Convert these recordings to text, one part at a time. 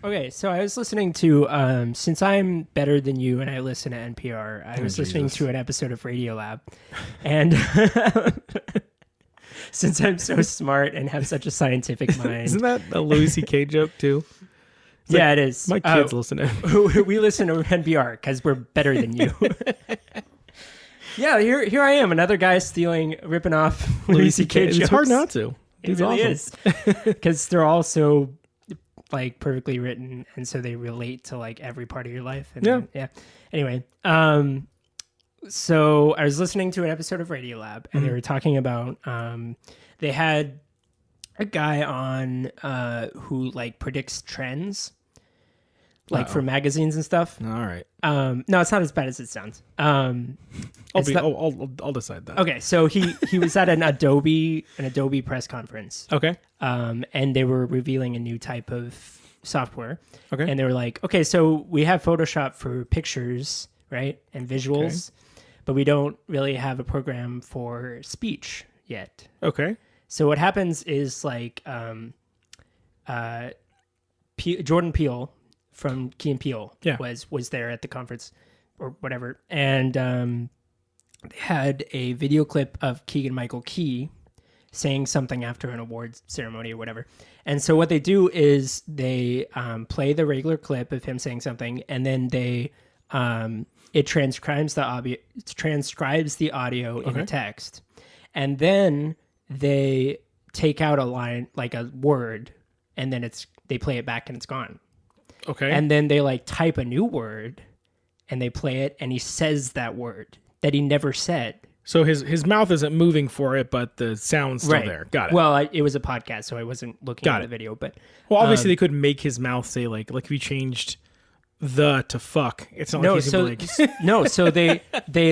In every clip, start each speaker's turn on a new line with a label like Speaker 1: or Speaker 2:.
Speaker 1: Okay, so I was listening to, since I'm better than you and I listen to NPR, I was listening to an episode of Radiolab. And since I'm so smart and have such a scientific mind.
Speaker 2: Isn't that a Louis C.K. joke too?
Speaker 1: Yeah, it is.
Speaker 2: My kids listen to
Speaker 1: We listen to NPR because we're better than you. Yeah, here I am, another guy ripping off Louis C.K. jokes.
Speaker 2: It's hard not to.
Speaker 1: It really is. Because they're all so like perfectly written, and so they relate to like every part of your life. And yeah. Anyway, so I was listening to an episode of Radiolab, and they were talking about they had a guy on who like predicts trends, like for magazines and stuff.
Speaker 2: All right.
Speaker 1: No, it's not as bad as it sounds.
Speaker 2: I'll decide that.
Speaker 1: Okay, so he was at an Adobe press conference.
Speaker 2: Okay.
Speaker 1: And they were revealing a new type of software.
Speaker 2: Okay.
Speaker 1: And they were like, okay, so we have Photoshop for pictures, right, and visuals, but we don't really have a program for speech yet.
Speaker 2: Okay.
Speaker 1: So what happens is like Jordan Peele from Key and Peele was there at the conference or whatever, and they had a video clip of Keegan-Michael Key saying something after an awards ceremony or whatever. And so what they do is they play the regular clip of him saying something, and then they it transcribes the audio in a text, and then they take out a line, like a word, and then they play it back and it's gone.
Speaker 2: Okay.
Speaker 1: And then they like type a new word and they play it, and he says that word that he never said.
Speaker 2: So his mouth isn't moving for it, but the sound's still there. Got it.
Speaker 1: Well, it was a podcast, so I wasn't looking at the video. But
Speaker 2: obviously they could make his mouth say like if we changed the to fuck. It's not like he's like
Speaker 1: no. So they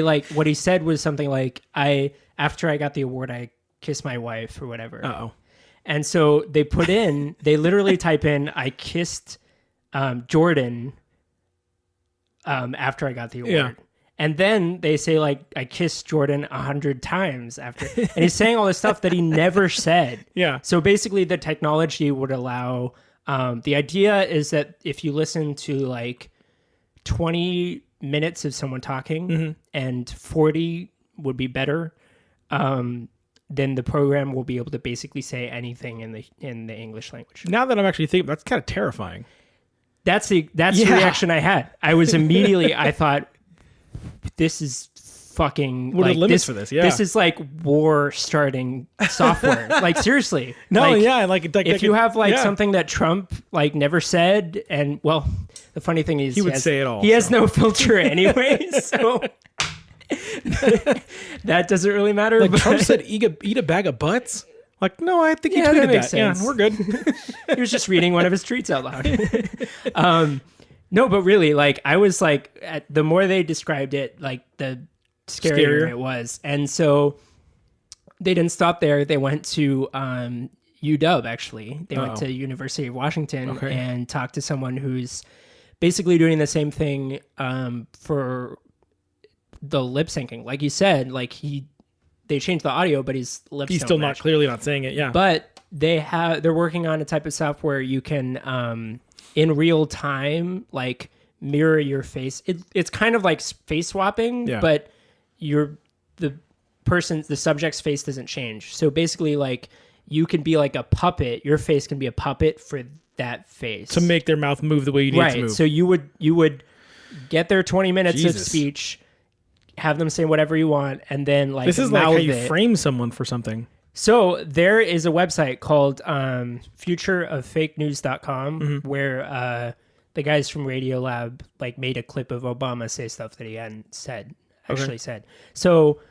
Speaker 1: like what he said was something like after I got the award, I kissed my wife or whatever.
Speaker 2: Uh-oh.
Speaker 1: And so they literally type in, I kissed Jordan after I got the award. Yeah. And then they say, like, I kissed Jordan 100 times after. And he's saying all this stuff that he never said.
Speaker 2: Yeah.
Speaker 1: So basically the technology would allow, the idea is that if you listen to like 20 minutes of someone talking and 40 would be better, then the program will be able to basically say anything in the English language.
Speaker 2: Now that I'm actually thinking, that's kind of terrifying.
Speaker 1: That's the reaction I had. I was immediately, I thought, this is fucking
Speaker 2: what are the limits for this? Yeah,
Speaker 1: this is like war starting software. Like seriously.
Speaker 2: No,
Speaker 1: like,
Speaker 2: yeah, like
Speaker 1: if you have like something that Trump like never said, and well, the funny thing is
Speaker 2: he would say it all.
Speaker 1: He has no filter anyway, so that doesn't really matter.
Speaker 2: Like Trump said, eat a bag of butts. Like, no, I think he tweeted that. Sense. Yeah, we're good.
Speaker 1: He was just reading one of his tweets out loud. No, but really, like, I was like, the more they described it, like, the scarier it was. And so they didn't stop there. They went to UW, actually. They went to University of Washington and talked to someone who's basically doing the same thing for the lip syncing. Like you said, like, they changed the audio, but his lips
Speaker 2: he's still not clearly not saying it, yeah.
Speaker 1: But they're working on a type of software you can... in real time, like mirror your face. It's kind of like face swapping, but the subject's face doesn't change. So basically, like you can be like a puppet. Your face can be a puppet for that face
Speaker 2: to make their mouth move the way you need it to move.
Speaker 1: So you would get their 20 minutes of speech, have them say whatever you want, and then like
Speaker 2: this is like how you frame someone for something.
Speaker 1: So there is a website called futureoffakenews.com where the guys from Radiolab like made a clip of Obama say stuff that he hadn't said. So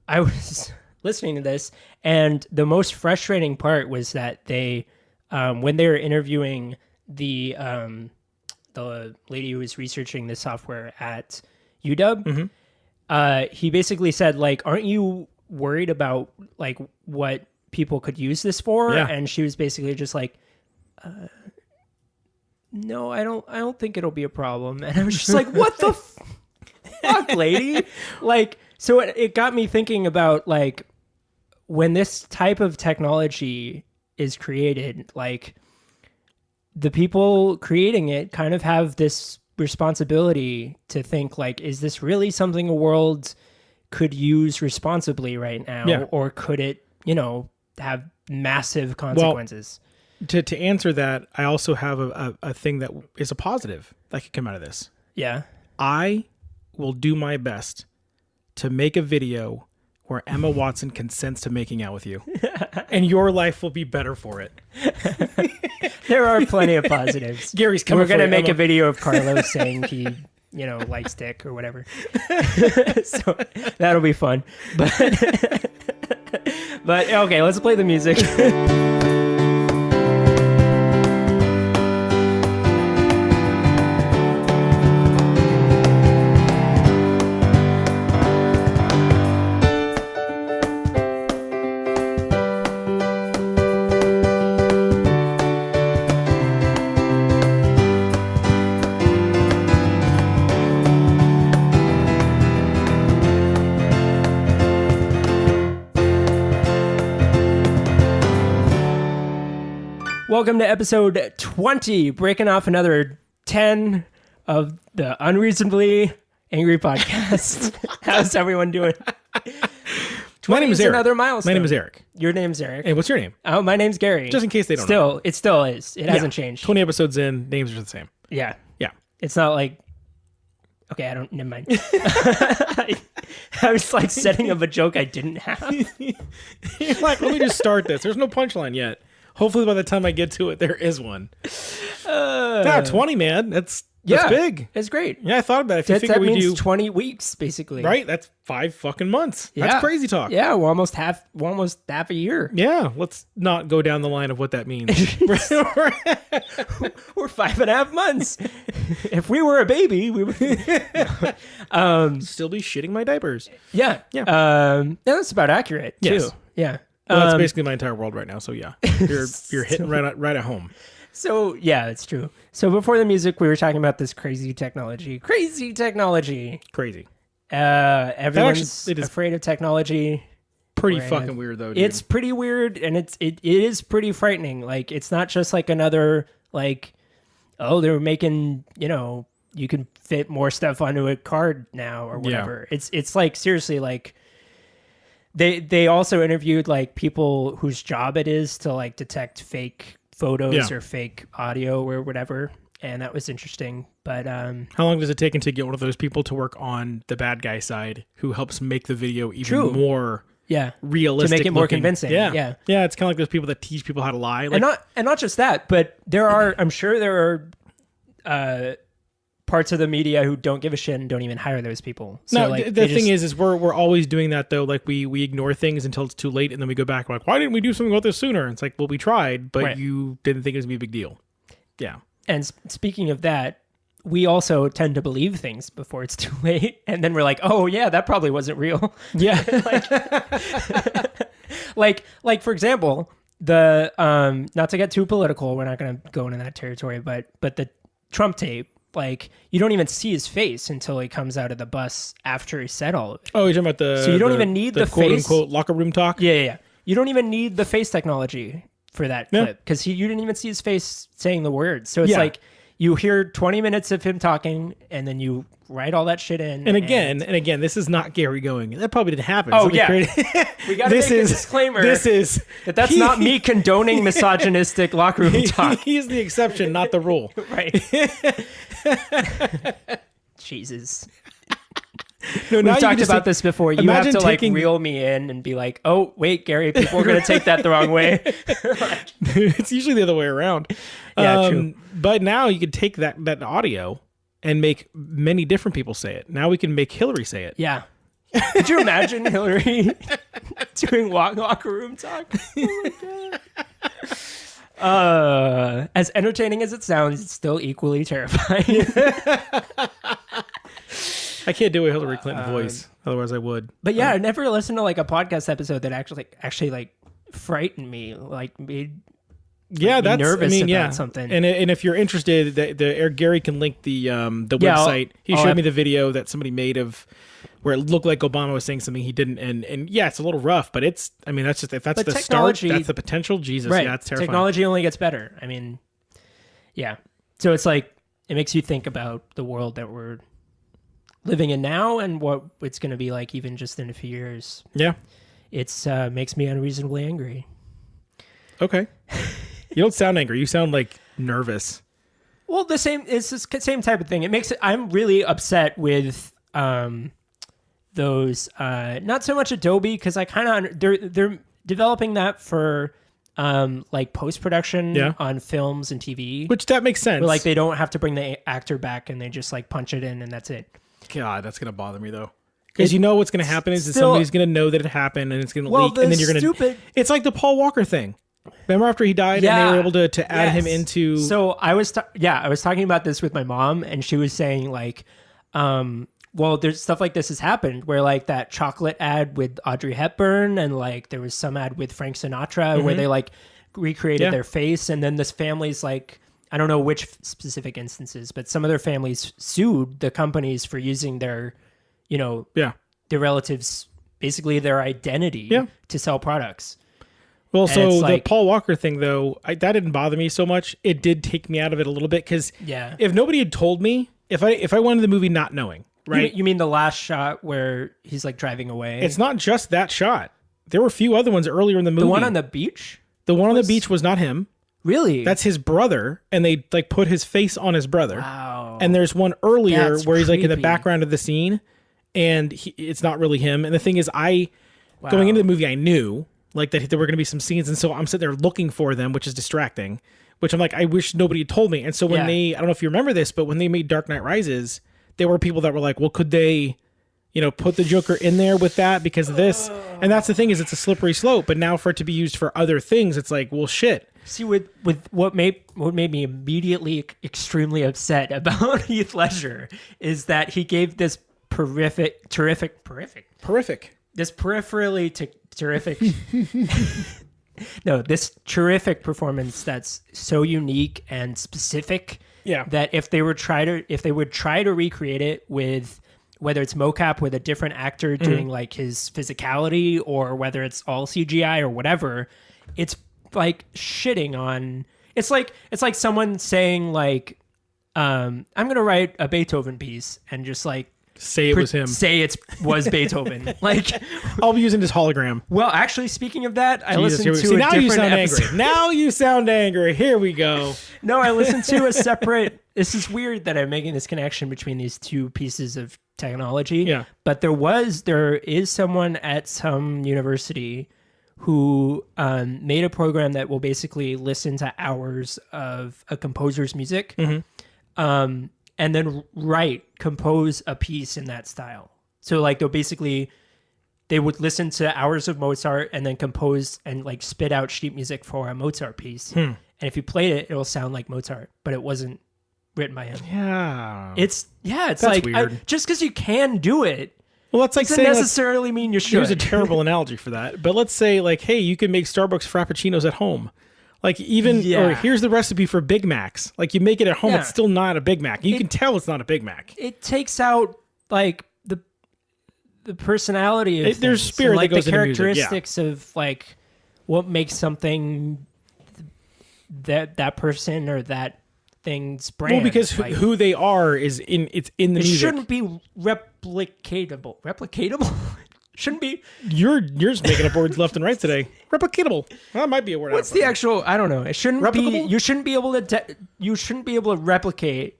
Speaker 1: I was listening to this, and the most frustrating part was that they when they were interviewing the lady who was researching the software at UW, he basically said, like, aren't you worried about like what people could use this for? And she was basically just like, no, I don't think it'll be a problem. And I was just like, what the fuck, lady? Like, so it got me thinking about like when this type of technology is created, like the people creating it kind of have this responsibility to think like, is this really something a world could use responsibly right now?
Speaker 2: Yeah.
Speaker 1: Or could it, have massive consequences?
Speaker 2: Well, to answer that, I also have a thing that is a positive that could come out of this.
Speaker 1: Yeah.
Speaker 2: I will do my best to make a video where Emma Watson consents to making out with you. And your life will be better for it.
Speaker 1: There are plenty of positives.
Speaker 2: Gary's coming.
Speaker 1: We're going to make
Speaker 2: Emma.
Speaker 1: a video of Carlos saying he, likes dick or whatever. So that'll be fun. But okay, let's play the music. Welcome to episode 20, breaking off another 10 of the Unreasonably Angry Podcast. How's everyone doing?
Speaker 2: My name is Eric.
Speaker 1: Another milestone.
Speaker 2: My name is Eric.
Speaker 1: Your name's Eric.
Speaker 2: Hey, what's your name?
Speaker 1: Oh, my name's Gary.
Speaker 2: Just in case they don't know.
Speaker 1: It still is. It hasn't changed.
Speaker 2: 20 episodes in, names are the same.
Speaker 1: Yeah.
Speaker 2: Yeah.
Speaker 1: It's not like... Okay, never mind. I was like setting up a joke I didn't have.
Speaker 2: You're like, let me just start this. There's no punchline yet. Hopefully by the time I get to it, there is one. 20, man. That's big.
Speaker 1: It's great.
Speaker 2: Yeah, I thought about it. If you figure we
Speaker 1: means
Speaker 2: do
Speaker 1: 20 weeks, basically.
Speaker 2: Right? That's 5 fucking months.
Speaker 1: Yeah.
Speaker 2: That's crazy talk.
Speaker 1: Yeah, we're almost half a year.
Speaker 2: Yeah, let's not go down the line of what that means.
Speaker 1: We're 5.5 months. If we were a baby, we would
Speaker 2: still be shitting my diapers.
Speaker 1: Yeah. That's about accurate too.
Speaker 2: Yes.
Speaker 1: Yeah.
Speaker 2: Well, that's basically my entire world right now. So yeah, you're hitting right at home.
Speaker 1: So yeah, it's true. So before the music, we were talking about this crazy technology. Crazy. Everyone's afraid of technology.
Speaker 2: Pretty fucking weird though, dude.
Speaker 1: It's pretty weird, and it is pretty frightening. Like, it's not just like another like, oh, they're making, you can fit more stuff onto a card now or whatever. Yeah. It's like, seriously, like they also interviewed like people whose job it is to like detect fake photos or fake audio or whatever, and that was interesting. But how
Speaker 2: long does it take to get one of those people to work on the bad guy side who helps make the video even more realistic,
Speaker 1: to make it more
Speaker 2: looking.
Speaker 1: convincing? Yeah.
Speaker 2: It's kind of like those people that teach people how to lie, like,
Speaker 1: and not just that, but I'm sure there are parts of the media who don't give a shit and don't even hire those people. So,
Speaker 2: no,
Speaker 1: like,
Speaker 2: the thing is we're always doing that though. Like we ignore things until it's too late, and then we go back. We're like, why didn't we do something about this sooner? And it's like, well, we tried, but you didn't think it was gonna be a big deal. Yeah. And
Speaker 1: speaking of that, we also tend to believe things before it's too late, and then we're like, oh yeah, that probably wasn't real.
Speaker 2: Yeah.
Speaker 1: like for example, the not to get too political, we're not gonna go into that territory, but the Trump tape. Like, you don't even see his face until he comes out of the bus after he said all of it.
Speaker 2: Oh, you're talking about the...
Speaker 1: So you don't even need the
Speaker 2: quote
Speaker 1: face...
Speaker 2: unquote locker room talk?
Speaker 1: Yeah. You don't even need the face technology for that clip, because you didn't even see his face saying the words. So it's like, you hear 20 minutes of him talking, and then you write all that shit in.
Speaker 2: And again, this is not Gary going, that probably didn't happen.
Speaker 1: Oh, yeah. We got to make a disclaimer. That's not me condoning misogynistic locker room talk.
Speaker 2: He's the exception, not the rule.
Speaker 1: Right. Jesus.
Speaker 2: No,
Speaker 1: we've talked about this before. You have to like reel me in and be like, oh, wait, Gary, people are going to take that the wrong way.
Speaker 2: It's usually the other way around.
Speaker 1: Yeah, true.
Speaker 2: But now you could take that audio and make many different people say it. Now we can make Hillary say it.
Speaker 1: Yeah. Could you imagine Hillary doing locker room talk? Oh my God. As entertaining as it sounds, it's still equally terrifying.
Speaker 2: I can't do a Hillary Clinton voice, otherwise I would.
Speaker 1: But yeah, I never listened to like a podcast episode that actually like frightened me, like made that's nervous about something.
Speaker 2: And if you're interested, Gary can link the website. He showed me the video that somebody made of where it looked like Obama was saying something he didn't, and yeah, it's a little rough, but that's just if that's the start, that's the potential. Jesus,
Speaker 1: right.
Speaker 2: Yeah, it's terrifying.
Speaker 1: Technology only gets better. I mean, Yeah. So it's like, it makes you think about the world that we're living in now and what it's going to be like even just in a few years.
Speaker 2: Yeah.
Speaker 1: It's makes me unreasonably angry.
Speaker 2: Okay. You don't sound angry. You sound like nervous.
Speaker 1: Well, it's the same type of thing. It makes it, I'm really upset with those, not so much Adobe, because I kind of, they're developing that for like post-production on films and TV.
Speaker 2: Which that makes sense.
Speaker 1: Where, like, they don't have to bring the actor back and they just like punch it in and that's it.
Speaker 2: God, that's going to bother me though. Because you know what's going to happen is that somebody's going to know that it happened and it's going to leak, and then you're going to... It's like the Paul Walker thing. Remember after he died and they were able to add him into...
Speaker 1: So I was talking about this with my mom, and she was saying like, well, there's stuff like this has happened where like that chocolate ad with Audrey Hepburn, and like there was some ad with Frank Sinatra where they like recreated their face, and then this family's like, I don't know which specific instances, but some of their families sued the companies for using their, you know, their relatives, basically their identity to sell products.
Speaker 2: Well, and so the Paul Walker thing, though, that didn't bother me so much. It did take me out of it a little bit because if nobody had told me, if I went into the movie not knowing, right?
Speaker 1: You mean the last shot where he's like driving away?
Speaker 2: It's not just that shot. There were a few other ones earlier in the movie.
Speaker 1: The one on the beach?
Speaker 2: The one on the beach was not him.
Speaker 1: Really?
Speaker 2: That's his brother, and they like put his face on his brother.
Speaker 1: Wow.
Speaker 2: And there's one earlier where he's like in the background of the scene, and it's not really him. And the thing is, going into the movie, I knew like that there were going to be some scenes, and so I'm sitting there looking for them, which is distracting. Which I'm like, I wish nobody had told me. And so when I don't know if you remember this, but when they made Dark Knight Rises, there were people that were like, well, could they, you know, put the Joker in there with that because of this? And that's the thing, is it's a slippery slope. But now for it to be used for other things, it's like, well, shit.
Speaker 1: See, with what made me immediately extremely upset about Heath Ledger is that he gave this terrific, this peripherally terrific, no, this terrific performance that's so unique and specific.
Speaker 2: Yeah.
Speaker 1: That if they would try to recreate it with, whether it's mocap with a different actor doing like his physicality, or whether it's all CGI or whatever, it's like shitting on. It's like someone saying like, I'm gonna write a Beethoven piece and just like
Speaker 2: say it was him.
Speaker 1: Say it was Beethoven. Like,
Speaker 2: I'll be using this hologram.
Speaker 1: Well, actually, speaking of that, I listened to a
Speaker 2: now
Speaker 1: different
Speaker 2: you sound
Speaker 1: episode.
Speaker 2: angry. Now you sound angry. Here we go.
Speaker 1: No, I listened to a separate. This is weird that I'm making this connection between these two pieces of technology.
Speaker 2: Yeah.
Speaker 1: But there is someone at some university who made a program that will basically listen to hours of a composer's music, and then compose a piece in that style. So like they would listen to hours of Mozart and then compose and like spit out sheet music for a Mozart piece. And if you played it, it'll sound like Mozart, but it wasn't written by him.
Speaker 2: Yeah.
Speaker 1: It's
Speaker 2: that's
Speaker 1: like,
Speaker 2: weird.
Speaker 1: Just because you can do it,
Speaker 2: well, that's like
Speaker 1: doesn't
Speaker 2: saying
Speaker 1: necessarily mean you should.
Speaker 2: Here's a terrible analogy for that. But let's say like, hey, you can make Starbucks Frappuccinos at home. Like or here's the recipe for Big Macs. Like you make it at home, it's still not a Big Mac. You can tell it's not a Big Mac.
Speaker 1: It takes out like the personality of
Speaker 2: there's
Speaker 1: things,
Speaker 2: spirit,
Speaker 1: and, like
Speaker 2: that goes
Speaker 1: the characteristics
Speaker 2: into music,
Speaker 1: of like what makes something that person or that thing's brand.
Speaker 2: Well, because
Speaker 1: like,
Speaker 2: who they are is in the music.
Speaker 1: It shouldn't be replicatable. Replicatable? Shouldn't be.
Speaker 2: You're just making up words left and right today. Replicatable. Well, that might be a word.
Speaker 1: What's the actual? I don't know. It shouldn't
Speaker 2: Replicable?
Speaker 1: be. You shouldn't be able to. You shouldn't be able to replicate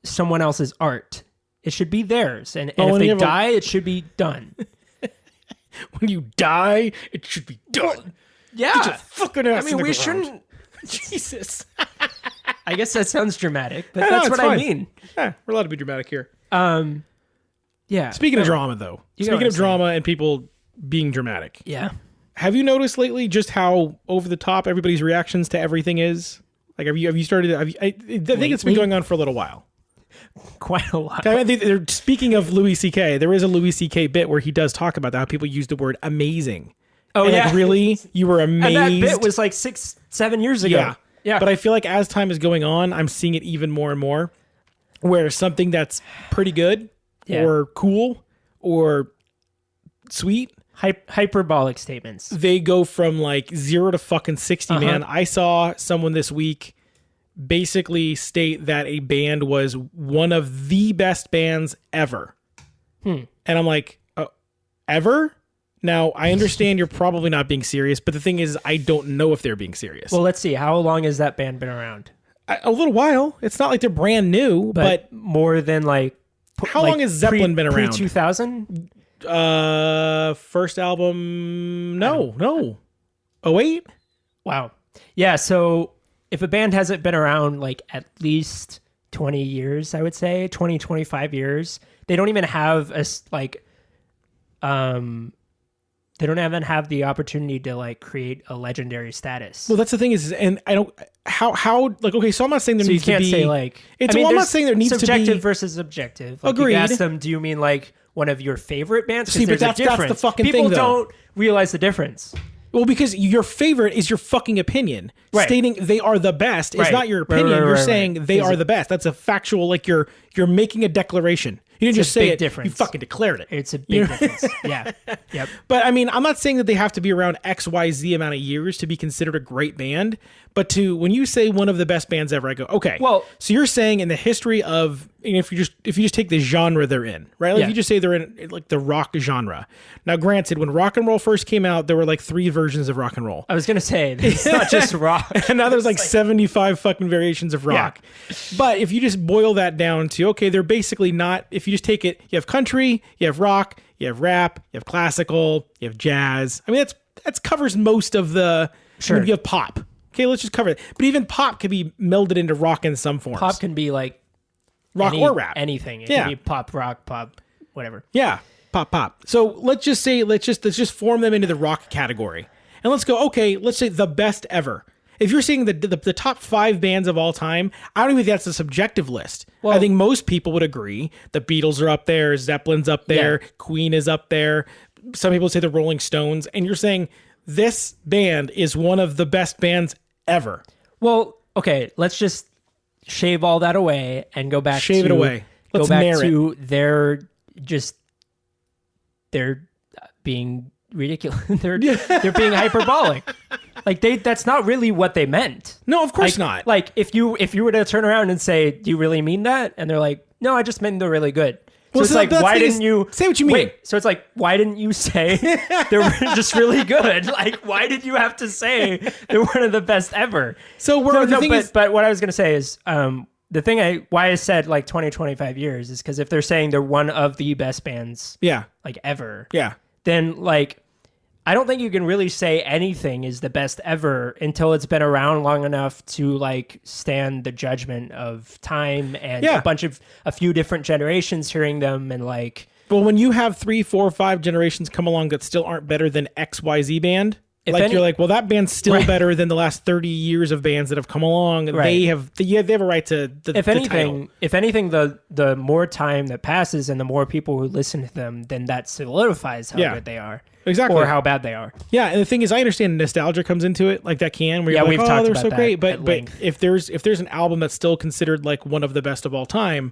Speaker 1: someone else's art. It should be theirs, and if they die, it should be done.
Speaker 2: When you die, it should be done.
Speaker 1: Yeah.
Speaker 2: Get your fucking ass.
Speaker 1: I mean, we shouldn't.
Speaker 2: Jesus.
Speaker 1: I guess that sounds dramatic, but that's what I mean.
Speaker 2: Yeah, we're allowed to be dramatic here.
Speaker 1: Yeah.
Speaker 2: Speaking of drama, though. Speaking of drama and people being dramatic.
Speaker 1: Yeah.
Speaker 2: Have you noticed lately just how over the top everybody's reactions to everything is? Like, have you started? I think it's been going on for a little while.
Speaker 1: Quite a while.
Speaker 2: I mean, speaking of Louis C.K., there is a Louis C.K. bit where he does talk about how people use the word amazing.
Speaker 1: Oh,
Speaker 2: and
Speaker 1: yeah.
Speaker 2: Like, really? You were amazed?
Speaker 1: And that bit was like 6-7 years ago. Yeah.
Speaker 2: But I feel like as time is going on, I'm seeing it even more and more, where something that's pretty good or cool or sweet,
Speaker 1: hyperbolic statements,
Speaker 2: they go from like 0 to fucking 60, man. I saw someone this week basically state that a band was one of the best bands ever. And I'm like, ever? Now, I understand you're probably not being serious, but the thing is, I don't know if they're being serious.
Speaker 1: Well, let's see. How long has that band been around?
Speaker 2: A little while. It's not like they're brand new, but
Speaker 1: more than like...
Speaker 2: How long has Zeppelin been around?
Speaker 1: Pre-2000?
Speaker 2: First album... No. 08?
Speaker 1: Wow. Yeah, so if a band hasn't been around like at least 20 years, I would say, 20, 25 years, they don't even have they don't even have the opportunity to like create a legendary status.
Speaker 2: Well, that's the thing is, and I don't, how, like, okay, so I'm not saying there needs to be.
Speaker 1: You can't say like,
Speaker 2: I'm not saying there needs to be.
Speaker 1: Subjective versus objective. Like,
Speaker 2: agreed.
Speaker 1: You ask them, do you mean like one of your favorite bands?
Speaker 2: See, but that's the fucking thing, though.
Speaker 1: People don't realize the difference.
Speaker 2: Well, because your favorite is your fucking opinion. Right. Stating they are the best is not your opinion. You're saying they are the best. That's a factual, like you're making a declaration. You didn't just say it. Difference. You fucking declared it.
Speaker 1: It's a big difference. Yeah. Yep.
Speaker 2: But I mean, I'm not saying that they have to be around XYZ amount of years to be considered a great band. But when you say one of the best bands ever, I go, okay. Well, so you're saying in the history of, if you just take the genre they're in, right? Like if you just say they're in like the rock genre. Now, granted, when rock and roll first came out, there were like 3 versions of rock and roll.
Speaker 1: I was gonna say it's not just rock,
Speaker 2: and now there's like 75 fucking variations of rock. Yeah. But if you just boil that down to, okay, they're basically not. If you just take it, you have country, you have rock, you have rap, you have classical, you have jazz. I mean, that's covers most of the. Sure. I mean, you have pop. Okay, let's just cover it. But even pop can be melded into rock in some forms.
Speaker 1: Pop can be like
Speaker 2: rock or rap.
Speaker 1: Anything. It can be pop, rock, pop, whatever.
Speaker 2: Yeah, pop. So let's just form them into the rock category. And let's go, okay, let's say the best ever. If you're saying the top 5 bands of all time, I don't even think that's a subjective list. Well, I think most people would agree. The Beatles are up there, Zeppelin's up there, Queen is up there. Some people say the Rolling Stones. And you're saying this band is one of the best bands ever. Well,
Speaker 1: okay, let's just shave all that away and go back
Speaker 2: it away. Let's
Speaker 1: go back to they're being ridiculous. they're being hyperbolic. Like that's not really what they meant.
Speaker 2: No, of course not.
Speaker 1: Like if you were to turn around and say, "Do you really mean that?" and they're like, "No, I just meant they're really good." So it's like, why didn't you
Speaker 2: say what you mean?
Speaker 1: Wait, so it's like, why didn't you say they're just really good? Like, why did you have to say they're one of the best ever? But what I was going to say is, the thing why I said like 20, 25 years is because if they're saying they're one of the best bands, like ever, then like, I don't think you can really say anything is the best ever until it's been around long enough to like stand the judgment of time and a few different generations hearing them and like.
Speaker 2: Well, when you have 3, 4, 5 generations come along that still aren't better than XYZ band, you're like, well, that band's still better than the last 30 years of bands that have come along. Right. They have a right to the title.
Speaker 1: If anything, the more time that passes and the more people who listen to them, then that solidifies how good they are.
Speaker 2: Exactly.
Speaker 1: Or how bad they are.
Speaker 2: Yeah, and the thing is, I understand nostalgia comes into it, like that can. Where you're like, oh, they're so great. But if there's an album that's still considered like one of the best of all time,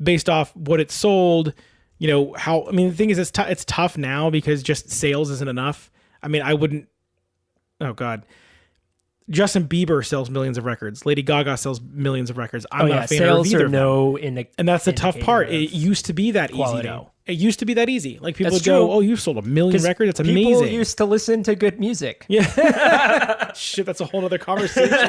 Speaker 2: based off what it sold, the thing is, it's tough now because just sales isn't enough. I mean, I wouldn't. Oh God. Justin Bieber sells millions of records. Lady Gaga sells millions of records. I'm not a fan of either. And that's the tough part. It used to be that quality. Easy, though. It used to be that easy. Like people would go, "Oh, you've sold 1 million records. That's amazing."
Speaker 1: People used to listen to good music.
Speaker 2: Yeah. Shit, that's a whole other conversation.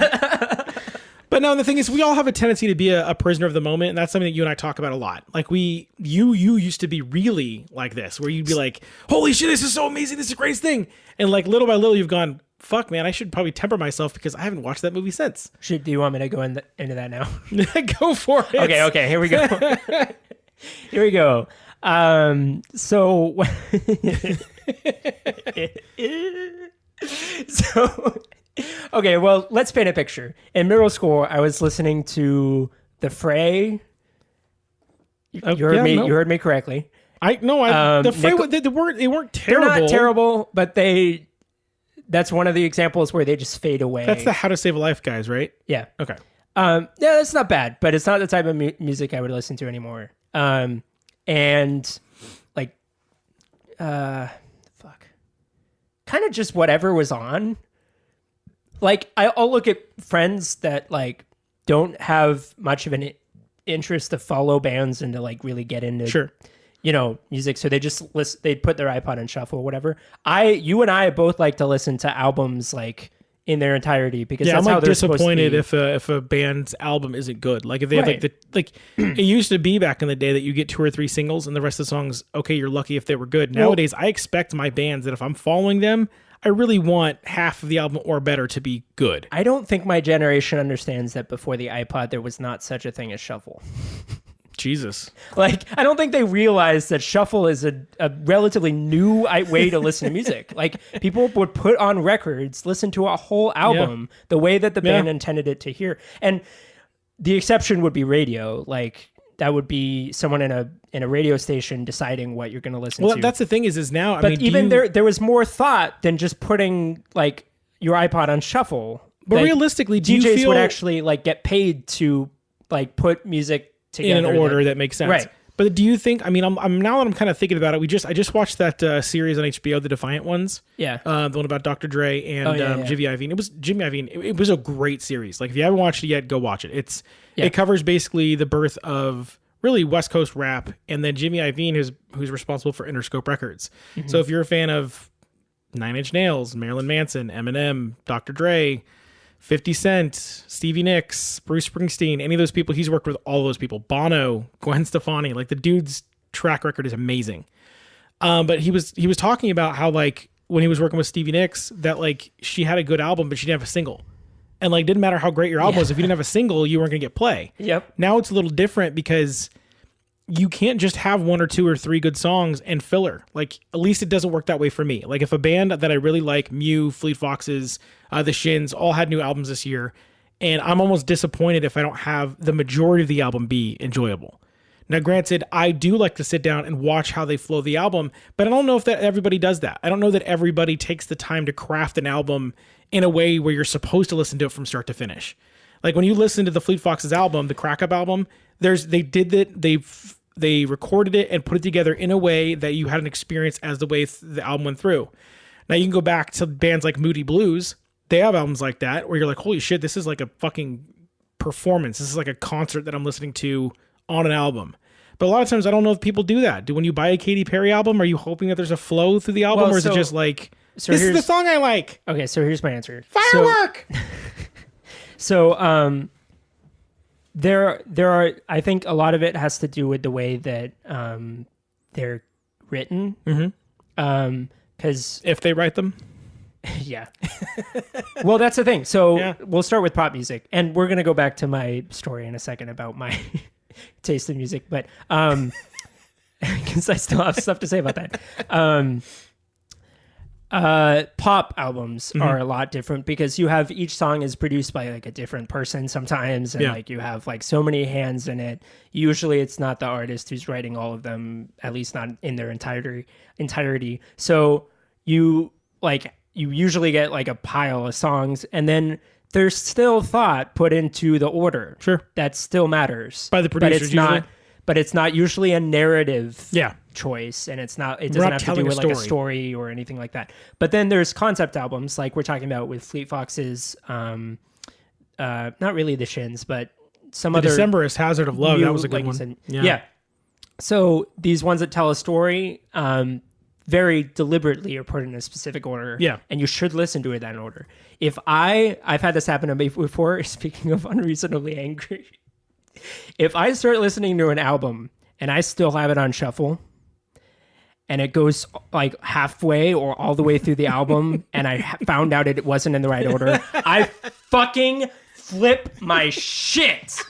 Speaker 2: But no, the thing is, we all have a tendency to be a prisoner of the moment, and that's something that you and I talk about a lot. Like you used to be really like this, where you'd be like, "Holy shit, this is so amazing! This is the greatest thing!" And like little by little, you've gone, fuck, man, I should probably temper myself because I haven't watched that movie since.
Speaker 1: Do you want me to go into that now?
Speaker 2: Go for it.
Speaker 1: Okay, here we go. Here we go. Okay, well, let's paint a picture. In middle school, I was listening to The Fray. You heard me correctly.
Speaker 2: The Fray, they weren't terrible.
Speaker 1: They're not terrible, but that's one of the examples where they just fade away.
Speaker 2: That's the How to Save a Life guys, right?
Speaker 1: Yeah.
Speaker 2: Okay.
Speaker 1: Yeah, that's not bad, but it's not the type of music I would listen to anymore. And like, kind of just whatever was on. Like, I'll look at friends that like don't have much of an interest to follow bands and to like really get into
Speaker 2: Sure.
Speaker 1: Music. So they just they'd put their iPod in shuffle or whatever. You and I both like to listen to albums like in their entirety because that's
Speaker 2: I'm
Speaker 1: how
Speaker 2: like
Speaker 1: they're
Speaker 2: disappointed
Speaker 1: supposed to be.
Speaker 2: if a band's album isn't good. Like if they have
Speaker 1: Right.
Speaker 2: it used to be back in the day that you get 2 or 3 singles and the rest of the songs, okay, you're lucky if they were good. Nowadays, I expect my bands that if I'm following them, I really want half of the album or better to be good.
Speaker 1: I don't think my generation understands that before the iPod, there was not such a thing as shuffle.
Speaker 2: Jesus.
Speaker 1: Like, I don't think they realize that shuffle is a relatively new way to listen to music. Like, people would put on records, listen to a whole album the way that the band intended it to hear. And the exception would be radio. Like, that would be someone in a radio station deciding what you're going to listen to.
Speaker 2: Well, that's the thing is now,
Speaker 1: but there was more thought than just putting, like, your iPod on shuffle.
Speaker 2: But
Speaker 1: like,
Speaker 2: realistically, do
Speaker 1: DJs
Speaker 2: you feel...
Speaker 1: would actually, like, get paid to, like, put music together
Speaker 2: in an order that makes sense.
Speaker 1: Right.
Speaker 2: But do you think, I mean, I'm now that I'm kind of thinking about it, I just watched that series on HBO, The Defiant Ones.
Speaker 1: Yeah.
Speaker 2: The one about Dr. Dre and Jimmy Iovine. It was Jimmy Iovine. It was a great series. Like if you haven't watched it yet, go watch it. It covers basically the birth of really West Coast rap, and then Jimmy Iovine who's responsible for Interscope Records. Mm-hmm. So if you're a fan of Nine Inch Nails, Marilyn Manson, Eminem, Dr. Dre, 50 Cent, Stevie Nicks, Bruce Springsteen, any of those people, he's worked with all those people. Bono, Gwen Stefani, like the dude's track record is amazing. But he was talking about how like when he was working with Stevie Nicks, that like she had a good album, but she didn't have a single. And like didn't matter how great your album was, if you didn't have a single, you weren't gonna get play.
Speaker 1: Yep.
Speaker 2: Now it's a little different because you can't just have 1 or 2 or 3 good songs and filler. Like, at least it doesn't work that way for me. Like, if a band that I really like, Muse, Fleet Foxes, The Shins, all had new albums this year, and I'm almost disappointed if I don't have the majority of the album be enjoyable. Now, granted, I do like to sit down and watch how they flow the album, but I don't know if that everybody does that. I don't know that everybody takes the time to craft an album in a way where you're supposed to listen to it from start to finish. Like, when you listen to the Fleet Foxes album, the Crack Up album, they recorded it and put it together in a way that you had an experience as the way the album went through. Now you can go back to bands like Moody Blues. They have albums like that where you're like, holy shit, this is like a fucking performance. This is like a concert that I'm listening to on an album. But a lot of times I don't know if people do that. When you buy a Katy Perry album, are you hoping that there's a flow through the album, or is it just like, this is the song I like?
Speaker 1: Okay, so here's my answer.
Speaker 2: Firework!
Speaker 1: So there are, I think a lot of it has to do with the way that they're written.
Speaker 2: Mm-hmm.
Speaker 1: Because
Speaker 2: if they write them.
Speaker 1: Yeah. Well, that's the thing. So we'll start with pop music, and we're going to go back to my story in a second about my taste in music, but because I still have stuff to say about that. Pop albums are a lot different because you have each song is produced by like a different person sometimes, and like you have like so many hands in it. Usually it's not the artist who's writing all of them, at least not in their entirety. So you usually get like a pile of songs, and then there's still thought put into the order.
Speaker 2: Sure.
Speaker 1: That still matters.
Speaker 2: By the producers usually.
Speaker 1: But it's not usually a narrative choice, and it doesn't have to do with like a story or anything like that. But then there's concept albums like we're talking about with Fleet Foxes, not really the Shins, but some other
Speaker 2: Decemberist Hazard of Love, that was a good one.
Speaker 1: Yeah. So these ones that tell a story very deliberately are put in a specific order.
Speaker 2: Yeah.
Speaker 1: And you should listen to it in that order. If I've had this happen to me before, speaking of unreasonably angry. If I start listening to an album and I still have it on shuffle and it goes like halfway or all the way through the album and I found out it wasn't in the right order, I fucking flip my shit.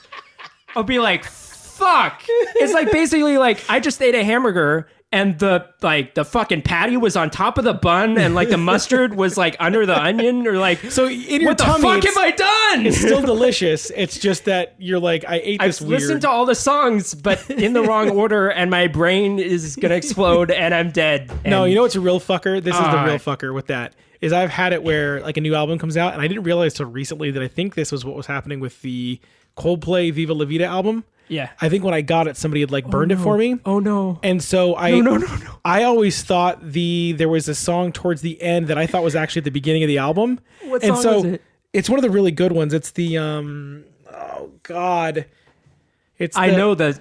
Speaker 1: I'll be like, fuck. It's like basically like I just ate a hamburger and the fucking patty was on top of the bun and like the mustard was like under the onion, or like,
Speaker 2: so in your
Speaker 1: what
Speaker 2: tummy,
Speaker 1: the fuck have I done?
Speaker 2: It's still delicious. It's just that you're like, I ate this weird.
Speaker 1: I've listened to all the songs, but in the wrong order, and my brain is gonna explode and I'm dead. And
Speaker 2: no, you know what's a real fucker? This is the real fucker with that. Is I've had it where like a new album comes out and I didn't realize till recently that I think this was what was happening with the Coldplay Viva La Vida album.
Speaker 1: Yeah.
Speaker 2: I think when I got it, somebody had like burned it for me.
Speaker 1: Oh no.
Speaker 2: And so
Speaker 1: No.
Speaker 2: I always thought there was a song towards the end that I thought was actually at the beginning of the album.
Speaker 1: What song is it?
Speaker 2: It's one of the really good ones. It's the Oh God.
Speaker 1: I know the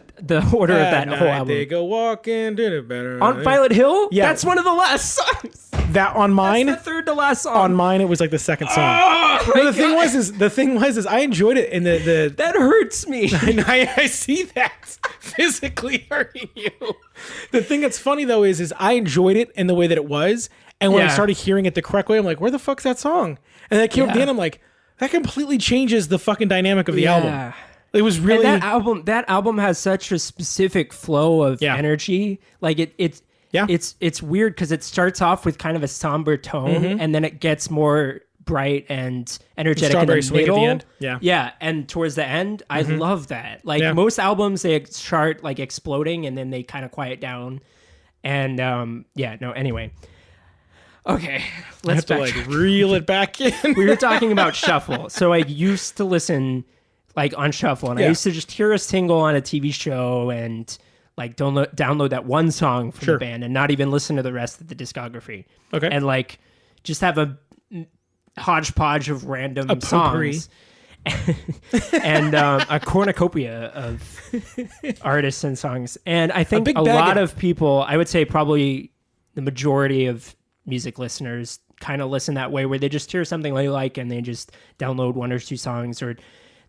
Speaker 1: order of that whole album.
Speaker 2: They go walking to the better.
Speaker 1: On Violet Hill?
Speaker 2: Yeah.
Speaker 1: That's one of the last songs.
Speaker 2: That on mine?
Speaker 1: That's the third to last song.
Speaker 2: On mine, it was like the second song.
Speaker 1: Oh,
Speaker 2: no, the thing was I enjoyed it in the
Speaker 1: that hurts me.
Speaker 2: I see that physically hurting you. The thing that's funny though is I enjoyed it in the way that it was, and when I started hearing it the correct way, I'm like, where the fuck's that song? And then I came up at the end, I'm like, that completely changes the fucking dynamic of the album. It was really,
Speaker 1: and that album has such a specific flow of energy. Like it's weird because it starts off with kind of a somber tone, and then it gets more bright and energetic
Speaker 2: Strawberry
Speaker 1: in the
Speaker 2: Swing
Speaker 1: middle.
Speaker 2: at the end.
Speaker 1: Yeah, and towards the end, I love that. Like most albums, they start like exploding and then they kind of quiet down. And anyway. Okay, let's
Speaker 2: reel it back in.
Speaker 1: We were talking about shuffle. So I used to listen like on shuffle, and I used to just hear a single on a TV show and like download that one song from the band and not even listen to the rest of the discography.
Speaker 2: Okay.
Speaker 1: And like just have a hodgepodge of random songs and a cornucopia of artists and songs. And I think a lot of people, I would say probably the majority of music listeners kind of listen that way, where they just hear something they like and they just download one or two songs, or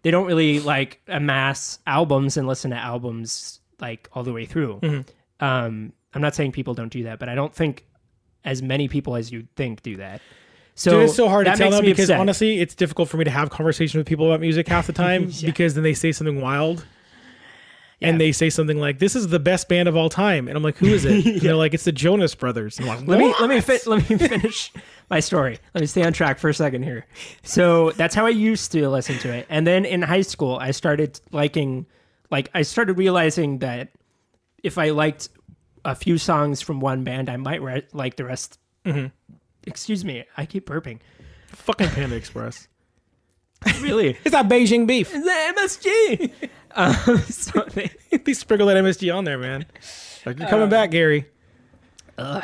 Speaker 1: they don't really like amass albums and listen to albums like all the way through. I'm not saying people don't do that, but I don't think as many people as you'd think do that. So
Speaker 2: dude, it's so hard to tell now because
Speaker 1: upset.
Speaker 2: Honestly, it's difficult for me to have conversations with people about music half the time because then they say something wild. And they say something like, "This is the best band of all time," and I'm like, "Who is it?" And they're like, "It's the Jonas Brothers." And I'm like,
Speaker 1: let me finish my story. Let me stay on track for a second here. So that's how I used to listen to it, and then in high school, I started realizing that if I liked a few songs from one band, I might like the rest. Excuse me, I keep burping.
Speaker 2: Fucking Panda Express.
Speaker 1: Really?
Speaker 2: It's that Beijing beef.
Speaker 1: It's the MSG. So
Speaker 2: they sprinkle that MSG on there, man. Like, you're coming back, Gary.
Speaker 1: I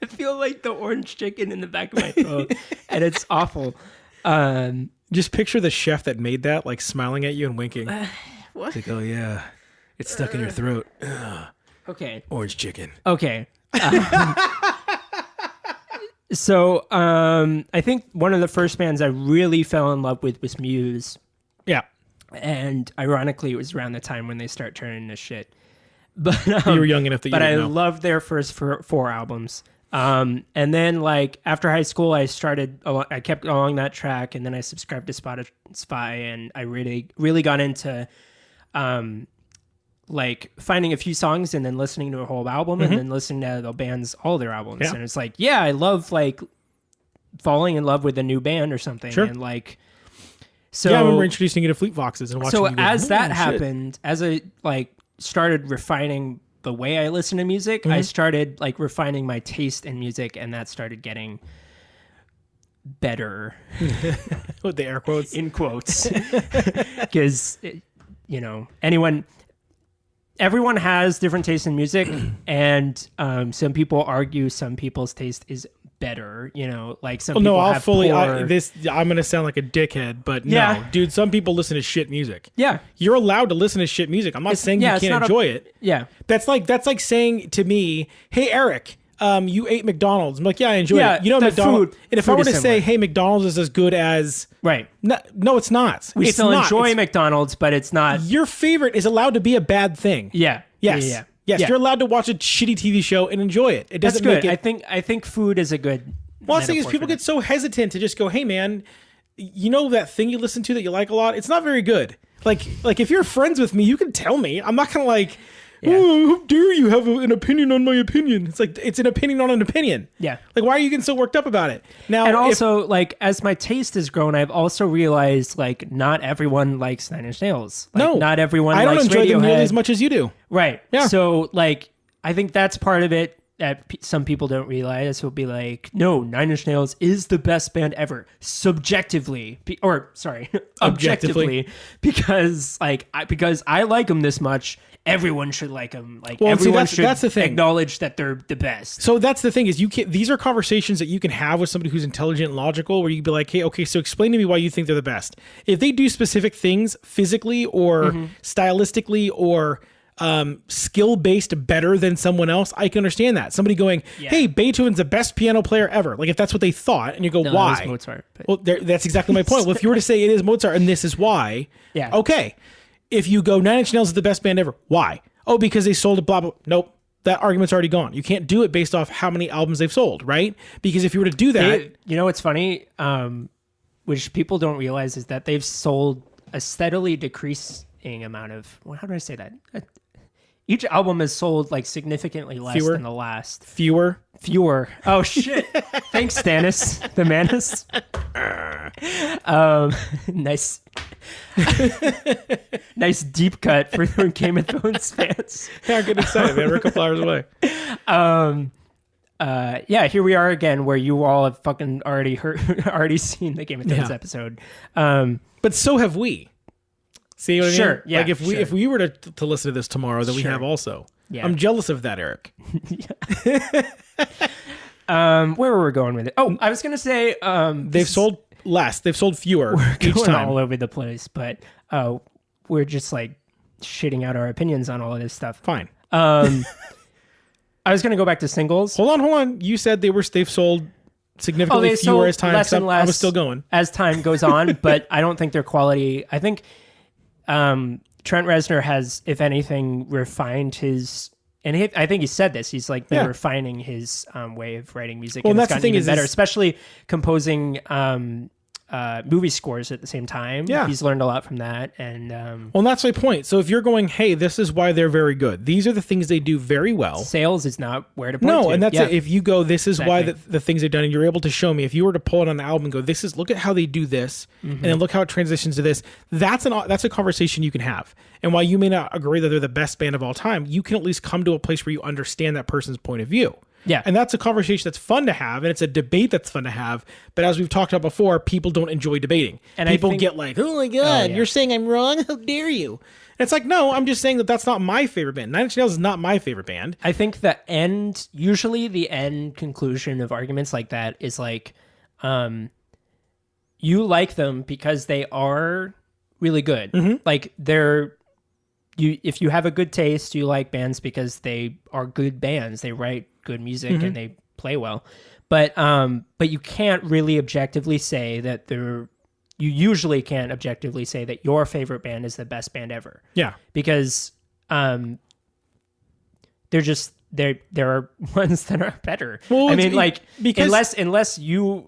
Speaker 1: feel like the orange chicken in the back of my throat, and it's awful.
Speaker 2: Just picture the chef that made that, like, smiling at you and winking.
Speaker 1: What?
Speaker 2: It's like, oh, yeah. It's stuck in your throat.
Speaker 1: Okay.
Speaker 2: Orange chicken.
Speaker 1: Okay. So I think one of the first bands I really fell in love with was Muse.
Speaker 2: Yeah.
Speaker 1: And ironically, it was around the time when they start turning to shit. But
Speaker 2: you were young enough that you
Speaker 1: But I
Speaker 2: didn't know.
Speaker 1: loved their first four albums. And then like after high school, I kept along that track, and then I subscribed to Spotify, and I really got into like finding a few songs and then listening to a whole album and then listening to the band's all their albums. Yeah. And it's like, yeah, I love like falling in love with a new band or something.
Speaker 2: Sure.
Speaker 1: And like, so
Speaker 2: yeah, I remember introducing you to Fleet Foxes and watching.
Speaker 1: So
Speaker 2: you go,
Speaker 1: as that happened, as I like started refining the way I listen to music, I started like refining my taste in music, and that started getting better.
Speaker 2: With the air quotes.
Speaker 1: In quotes. Because, you know, everyone has different tastes in music, and some people argue some people's taste is better, you know, like some people have
Speaker 2: I'm gonna sound like a dickhead, but no, dude, some people listen to shit music.
Speaker 1: Yeah,
Speaker 2: you're allowed to listen to shit music. I'm not saying you can't enjoy it.
Speaker 1: Yeah,
Speaker 2: that's like saying to me, "Hey, Eric, you ate McDonald's." I'm like, "Yeah, I enjoy it." You know, McDonald's. And if I were to say, "Hey, McDonald's is as good as,"
Speaker 1: right?
Speaker 2: No, it's not.
Speaker 1: We still enjoy McDonald's, but it's not.
Speaker 2: Your favorite is allowed to be a bad thing.
Speaker 1: Yeah.
Speaker 2: Yes.
Speaker 1: Yeah.
Speaker 2: Yes, you're allowed to watch a shitty TV show and enjoy it. It doesn't make it.
Speaker 1: I think food is a good.
Speaker 2: Well, the thing is, people get so hesitant to just go, "Hey, man, you know that thing you listen to that you like a lot? It's not very good." Like if you're friends with me, you can tell me. I'm not gonna like, "Oh, how dare you have an opinion on my opinion?" It's like it's an opinion on an opinion.
Speaker 1: Yeah.
Speaker 2: Like, why are you getting so worked up about it? Now,
Speaker 1: and also, like, as my taste has grown, I've also realized like not everyone likes Nine Inch Nails. Like,
Speaker 2: no,
Speaker 1: not everyone.
Speaker 2: I don't
Speaker 1: likes
Speaker 2: enjoy them
Speaker 1: Radiohead.
Speaker 2: nearly as much as you do.
Speaker 1: Right.
Speaker 2: Yeah.
Speaker 1: So like, I think that's part of it. that some people don't realize will be like, no, Nine Inch Nails is the best band ever, subjectively, objectively, because I like them this much, everyone should like them. Like, well, everyone that's the thing. Acknowledge that they're the best.
Speaker 2: So that's the thing is these are conversations that you can have with somebody who's intelligent and logical, where you can be like, hey, okay, so explain to me why you think they're the best. If they do specific things physically or stylistically or skill-based better than someone else, I can understand that. Somebody going, hey, Beethoven's the best piano player ever. Like, if that's what they thought, and you go, why?
Speaker 1: That was Mozart.
Speaker 2: Well, that's exactly my point. Well, if you were to say it is Mozart and this is why, okay. If you go, Nine Inch Nails is the best band ever, why? Oh, because they sold a blah, blah. Nope. That argument's already gone. You can't do it based off how many albums they've sold, right? Because if you were to do that...
Speaker 1: You know what's funny, which people don't realize, is that they've sold a steadily decreasing amount of... Well, how do I say that? Each album has sold like significantly less than the last.
Speaker 2: Fewer.
Speaker 1: Oh shit! Thanks, Stannis the Manus. Nice, nice deep cut for the Game of Thrones fans.
Speaker 2: Yeah, get excited, man. We're a couple hours away.
Speaker 1: Here we are again, where you all have fucking already seen the Game of Thrones episode.
Speaker 2: But so have we. See what I mean?
Speaker 1: Yeah.
Speaker 2: Like if we were to listen to this tomorrow, then we have also. Yeah. I'm jealous of that, Eric.
Speaker 1: Where were we going with it? Oh, I was gonna say
Speaker 2: they've sold less. They've sold fewer
Speaker 1: we're
Speaker 2: each
Speaker 1: going
Speaker 2: time.
Speaker 1: all over the place, but we're just like shitting out our opinions on all of this stuff.
Speaker 2: Fine.
Speaker 1: I was gonna go back to singles.
Speaker 2: Hold on. You said they've sold significantly fewer as time.
Speaker 1: Less and less
Speaker 2: I was still going
Speaker 1: as time goes on, but I don't think their quality. I think. Trent Reznor has, if anything, refined his, and I think he said this. He's like been refining his way of writing music, and it's gotten even better, especially composing movie scores at the same time.
Speaker 2: Yeah,
Speaker 1: he's learned a lot from that, and
Speaker 2: well, that's my point. So if you're going, hey, this is why they're very good. These are the things they do very well.
Speaker 1: Sales is not where to point to.
Speaker 2: And that's it. If you go, this is why the things they've done, and you're able to show me. If you were to pull it on the album and go, look at how they do this, and then look how it transitions to this. That's a conversation you can have. And while you may not agree that they're the best band of all time, you can at least come to a place where you understand that person's point of view.
Speaker 1: Yeah.
Speaker 2: And that's a conversation that's fun to have, and it's a debate that's fun to have. But as we've talked about before, people don't enjoy debating. And people get like, oh my God, you're saying I'm wrong? How dare you? And it's like, no, I'm just saying that's not my favorite band. Nine Inch Nails is not my favorite band.
Speaker 1: I think usually the end conclusion of arguments like that is like, you like them because they are really good. Mm-hmm. Like if you have a good taste, you like bands because they are good bands. They write good music and they play well. But you can't really objectively say that you usually can't objectively say that your favorite band is the best band ever.
Speaker 2: Yeah.
Speaker 1: Because there are ones that are better. Well, I mean, like, because unless you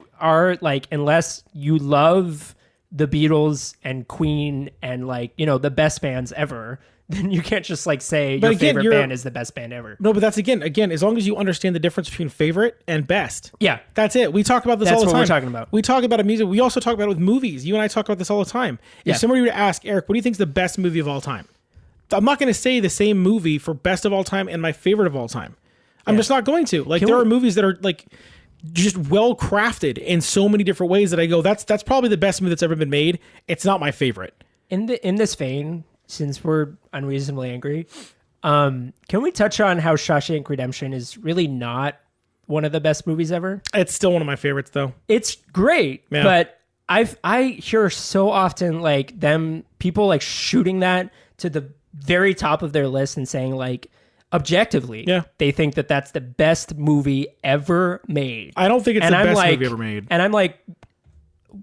Speaker 1: love the Beatles and Queen and like, the best bands ever, then you can't just like say your favorite band is the best band ever.
Speaker 2: No, but that's again, as long as you understand the difference between favorite and best.
Speaker 1: Yeah.
Speaker 2: That's it. We talk about this all the time.
Speaker 1: That's what we're talking about.
Speaker 2: We talk about music. We also talk about it with movies. You and I talk about this all the time. If somebody were to ask, Eric, what do you think is the best movie of all time? I'm not going to say the same movie for best of all time and my favorite of all time. I'm just not going to. Like, are movies that are like just well crafted in so many different ways that I go, that's probably the best movie that's ever been made. It's not my favorite.
Speaker 1: In this vein, since we're unreasonably angry, can we touch on how Shawshank Redemption is really not one of the best movies ever?
Speaker 2: It's still one of my favorites, though.
Speaker 1: It's great, but I hear so often like people like shooting that to the very top of their list and saying like, objectively, they think that that's the best movie ever made.
Speaker 2: I don't think it's the best movie ever made.
Speaker 1: And I'm like,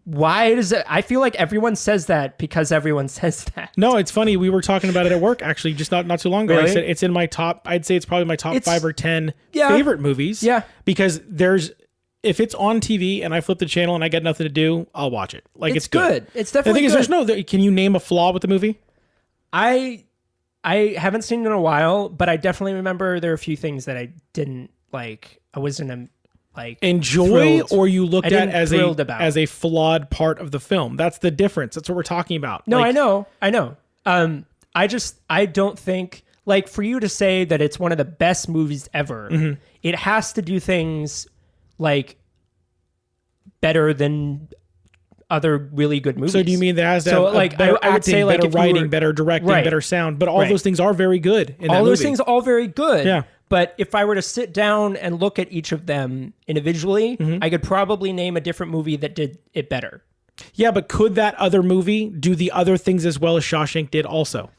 Speaker 1: why does it? I feel like everyone says that because everyone says that.
Speaker 2: No, it's funny. We were talking about it at work actually, just not too long ago.
Speaker 1: Really?
Speaker 2: I said it's in my top. I'd say it's probably my top 5 or 10 favorite movies.
Speaker 1: Yeah,
Speaker 2: because if it's on TV and I flip the channel and I got nothing to do, I'll watch it. Like it's good.
Speaker 1: It's definitely.
Speaker 2: The thing is, can you name a flaw with the movie?
Speaker 1: I haven't seen it in a while, but I definitely remember there are a few things that I didn't like. I wasn't
Speaker 2: enjoy
Speaker 1: thrilled.
Speaker 2: Or you looked at as a flawed part of the film. That's the difference. That's what we're talking about.
Speaker 1: No, I know. I don't think like for you to say that it's one of the best movies ever, it has to do things like better than other really good movies.
Speaker 2: So do you mean that has to have
Speaker 1: like
Speaker 2: better
Speaker 1: I would
Speaker 2: acting,
Speaker 1: say like
Speaker 2: better writing, better directing, better sound, but all those things are very good in that
Speaker 1: all
Speaker 2: movie.
Speaker 1: those things are all very good.
Speaker 2: Yeah.
Speaker 1: But if I were to sit down and look at each of them individually, I could probably name a different movie that did it better.
Speaker 2: Yeah, but could that other movie do the other things as well as Shawshank did also?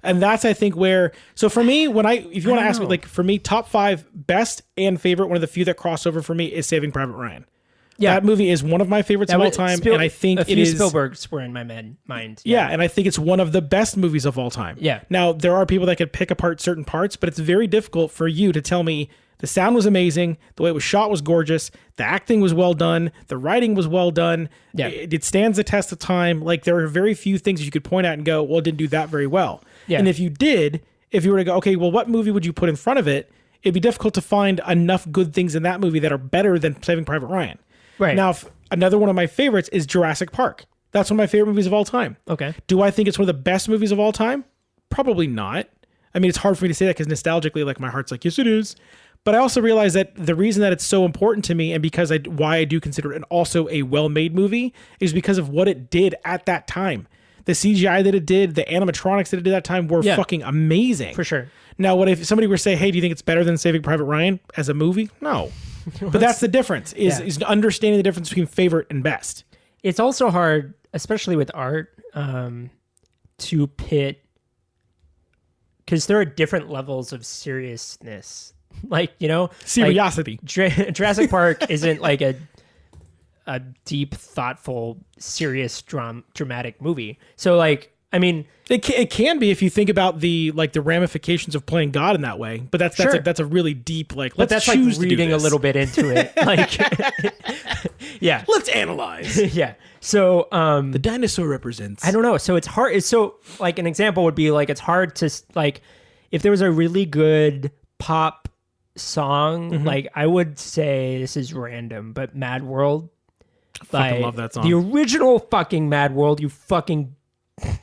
Speaker 2: And that's, I think, where... So for me, if you want to ask me, like, for me, top 5 best and favorite, one of the few that cross over for me is Saving Private Ryan. Yeah. That movie is one of my favorites of all time, and I think it is...
Speaker 1: Spielbergs were in my mind.
Speaker 2: Yeah, and I think it's one of the best movies of all time.
Speaker 1: Yeah.
Speaker 2: Now, there are people that could pick apart certain parts, but it's very difficult for you to tell me the sound was amazing, the way it was shot was gorgeous, the acting was well done, the writing was well done, it stands the test of time. Like, there are very few things you could point at and go, well, it didn't do that very well. Yeah. And if you were to go, okay, well, what movie would you put in front of it? It'd be difficult to find enough good things in that movie that are better than Saving Private Ryan.
Speaker 1: Right.
Speaker 2: Now, another one of my favorites is Jurassic Park. That's one of my favorite movies of all time.
Speaker 1: Okay.
Speaker 2: Do I think it's one of the best movies of all time? Probably not. I mean, it's hard for me to say that because nostalgically, like, my heart's like, yes, it is. But I also realize that the reason that it's so important to me and because why I do consider it also a well-made movie is because of what it did at that time. The CGI that it did, the animatronics that it did at that time were fucking amazing.
Speaker 1: For sure.
Speaker 2: Now, what if somebody were to say, hey, do you think it's better than Saving Private Ryan as a movie? No. But that's the difference, is understanding the difference between favorite and best.
Speaker 1: It's also hard, especially with art, to pit, because there are different levels of seriousness. Like, you know,
Speaker 2: Seriosity.
Speaker 1: Like, Jurassic Park isn't like a deep, thoughtful, serious, dramatic movie. So, like, I mean,
Speaker 2: it can be if you think about the ramifications of playing God in that way. But that's a really deep, like, let's
Speaker 1: that's
Speaker 2: choose
Speaker 1: like reading
Speaker 2: to do
Speaker 1: a
Speaker 2: this.
Speaker 1: little bit into it. Like, yeah,
Speaker 2: let's analyze.
Speaker 1: Yeah. So
Speaker 2: the dinosaur represents.
Speaker 1: I don't know. So it's hard. So like an example would be like it's hard to like if there was a really good pop song, like I would say this is random, but Mad World.
Speaker 2: I fucking love that song.
Speaker 1: The original fucking Mad World, you fucking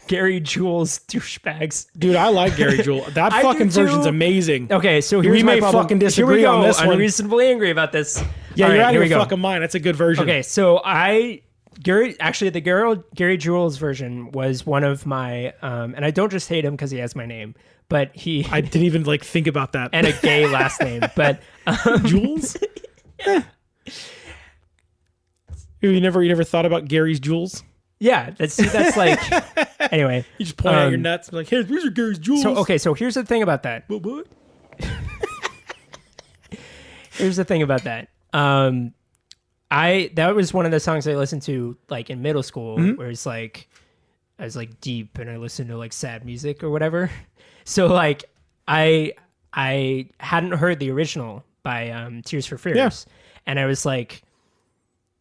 Speaker 1: Gary Jules douchebags.
Speaker 2: Dude, I like Gary Jules. That fucking version's amazing.
Speaker 1: Okay, so here's
Speaker 2: we
Speaker 1: my
Speaker 2: may
Speaker 1: problem.
Speaker 2: fucking disagree on this one.
Speaker 1: I'm unreasonably angry about this.
Speaker 2: Yeah,
Speaker 1: all
Speaker 2: you're
Speaker 1: right,
Speaker 2: out of your fucking mind. That's a good version.
Speaker 1: Okay, so the Gary Jules version was one of my, and I don't just hate him because he has my name, but
Speaker 2: I didn't even like think about that.
Speaker 1: And a gay last name, but
Speaker 2: Jules. You never thought about Gary's Jules?
Speaker 1: Yeah, that's like anyway.
Speaker 2: You just point out your nuts, and be like, hey, here's your Gary's Jules.
Speaker 1: So here's the thing about that.
Speaker 2: What?
Speaker 1: Here's the thing about that. That was one of the songs I listened to like in middle school, where it's like I was like deep and I listened to like sad music or whatever. So like I hadn't heard the original by Tears for Fears, and I was like,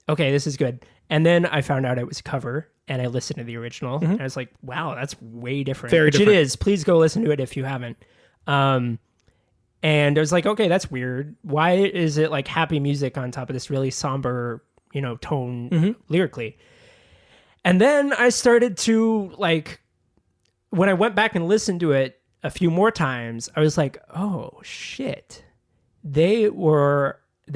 Speaker 1: okay, this is good. And then I found out it was a cover, and I listened to the original, and I was like, wow, that's way different.
Speaker 2: Very different.
Speaker 1: It is. Please go listen to it if you haven't. And I was like, okay, that's weird. Why is it like happy music on top of this really somber, tone lyrically? And then I started to like, when I went back and listened to it a few more times, I was like, oh shit. They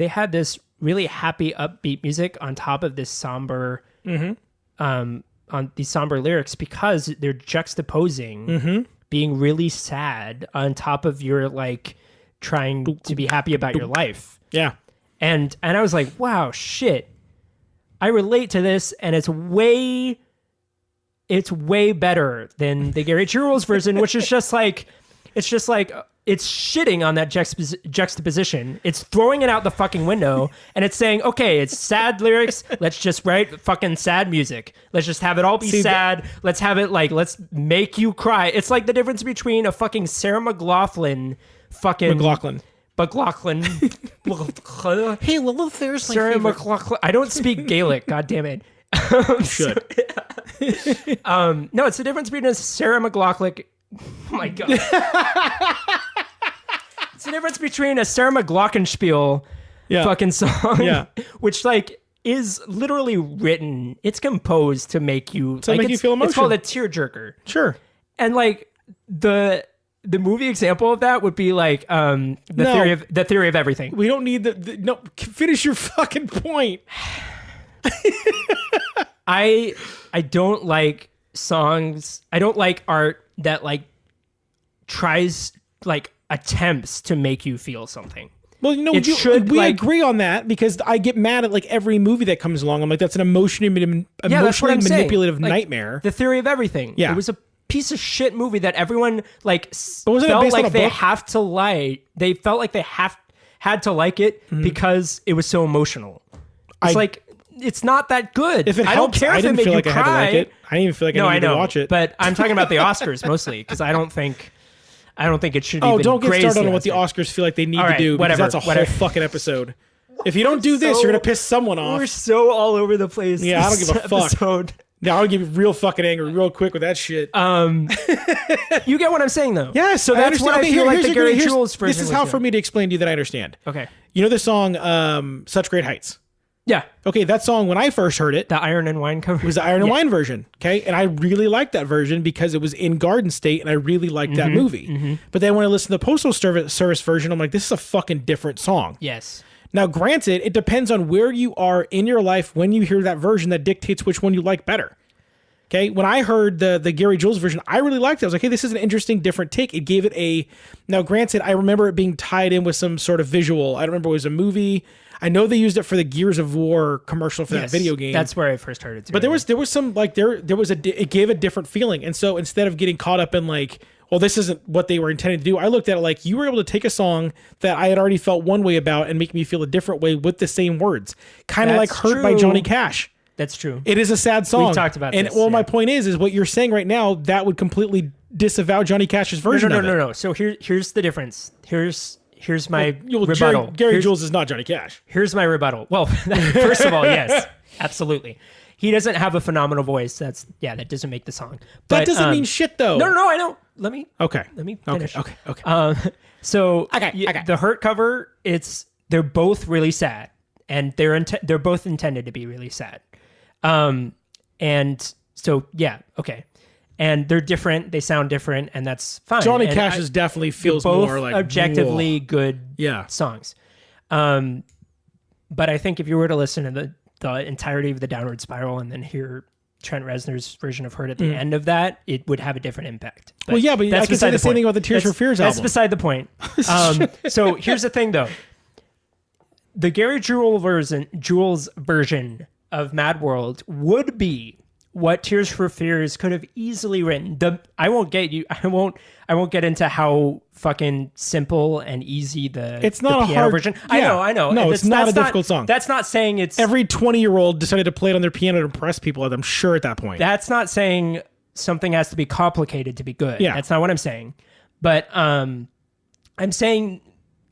Speaker 1: had this really happy, upbeat music on top of this somber, on these somber lyrics because they're juxtaposing being really sad on top of your like trying to be happy about your life.
Speaker 2: Yeah.
Speaker 1: And I was like, wow, shit. I relate to this, and it's way better than the Gary Jules version, which is just like, it's shitting on that juxtaposition. It's throwing it out the fucking window, and it's saying, okay, it's sad lyrics. Let's just write fucking sad music. Let's just have it all be sad. Let's have it like, let's make you cry. It's like the difference between a fucking Sarah McLachlan
Speaker 2: McLachlan.
Speaker 1: Hey, Lilith, there's Sarah McLachlan. I don't speak Gaelic. God damn it.
Speaker 2: You should.
Speaker 1: No, it's the difference between a Sarah McLachlan. Oh my god. It's the difference between a Sarah McLachlan fucking song, which like is literally written. It's composed to make you
Speaker 2: make you feel emotion.
Speaker 1: It's called a tearjerker.
Speaker 2: Sure.
Speaker 1: And like the the movie example of that would be like the theory of everything.
Speaker 2: We don't need no. Finish your fucking point.
Speaker 1: I don't like songs. I don't like art that like tries like attempts to make you feel something.
Speaker 2: Well, you know, we agree on that because I get mad at like every movie that comes along. I'm like, that's an emotionally manipulative nightmare.
Speaker 1: The Theory of Everything.
Speaker 2: Yeah.
Speaker 1: It was a piece of shit movie that everyone like
Speaker 2: felt
Speaker 1: like they have to like. They felt like they had to like it because it was so emotional. It's not that good.
Speaker 2: If it helps, I didn't feel like I had to like it. I didn't even feel like I needed to watch it.
Speaker 1: But I'm talking about the Oscars mostly because I don't think it should.
Speaker 2: Oh, don't get started on what the Oscars feel like they need to do. Because that's a whole fucking episode. If you don't do this, you're gonna piss someone off.
Speaker 1: We're so all over the place.
Speaker 2: Yeah, I don't give a fuck. Now I'll get real fucking angry real quick with that shit.
Speaker 1: You get what I'm saying though.
Speaker 2: Yeah,
Speaker 1: so that's what I feel like the Gary Jules version.
Speaker 2: This is how for me to explain to you that I understand.
Speaker 1: Okay.
Speaker 2: You know the song "Such Great Heights"?
Speaker 1: Yeah.
Speaker 2: Okay, that song, when I first heard it...
Speaker 1: The Iron and Wine cover?
Speaker 2: Was the Iron and Wine version, okay? And I really liked that version because it was in Garden State, and I really liked that movie. Mm-hmm. But then when I listened to the Postal Service version, I'm like, this is a fucking different song.
Speaker 1: Yes.
Speaker 2: Now, granted, it depends on where you are in your life when you hear that version that dictates which one you like better. Okay, when I heard the Gary Jules version, I really liked it. I was like, hey, this is an interesting, different take. It gave it a... Now, granted, I remember it being tied in with some sort of visual. I don't remember it was a movie... I know they used it for the Gears of War commercial for that video game.
Speaker 1: That's where I first heard it too.
Speaker 2: But there was some like it gave a different feeling. And so instead of getting caught up in like, well, this isn't what they were intending to do, I looked at it like you were able to take a song that I had already felt one way about and make me feel a different way with the same words. Kind of like Hurt by Johnny Cash.
Speaker 1: That's true.
Speaker 2: It is a sad song.
Speaker 1: We've talked about
Speaker 2: this. And my point is what you're saying right now, that would completely disavow Johnny Cash's version of it.
Speaker 1: No. So here's the difference. Here's my rebuttal.
Speaker 2: Gary Jules is not Johnny Cash.
Speaker 1: Here's my rebuttal. Well, first of all, yes, absolutely. He doesn't have a phenomenal voice. That doesn't make the song. But,
Speaker 2: that doesn't mean shit, though.
Speaker 1: No, I know. Let me finish.
Speaker 2: Okay.
Speaker 1: So the Hurt cover, they're both really sad, and they're both intended to be really sad. And so okay. And they're different. They sound different, and that's fine.
Speaker 2: Johnny Cash definitely feels
Speaker 1: both
Speaker 2: more like
Speaker 1: objectively good songs. But I think if you were to listen to the entirety of the Downward Spiral and then hear Trent Reznor's version of Hurt at the end of that, it would have a different impact. But
Speaker 2: but I can say the same thing about the Tears for Fears album.
Speaker 1: That's beside the point. So here's the thing, though. The Gary Jules version of Mad World would be what Tears for Fears could have easily written. I won't get into how fucking simple and easy
Speaker 2: it's not
Speaker 1: the piano
Speaker 2: a hard
Speaker 1: version.
Speaker 2: Yeah.
Speaker 1: I know.
Speaker 2: No, it's not a difficult song.
Speaker 1: That's not saying it's
Speaker 2: every 20-year-old decided to play it on their piano to impress people. I'm sure at that point.
Speaker 1: That's not saying something has to be complicated to be good.
Speaker 2: Yeah.
Speaker 1: That's not what I'm saying. But I'm saying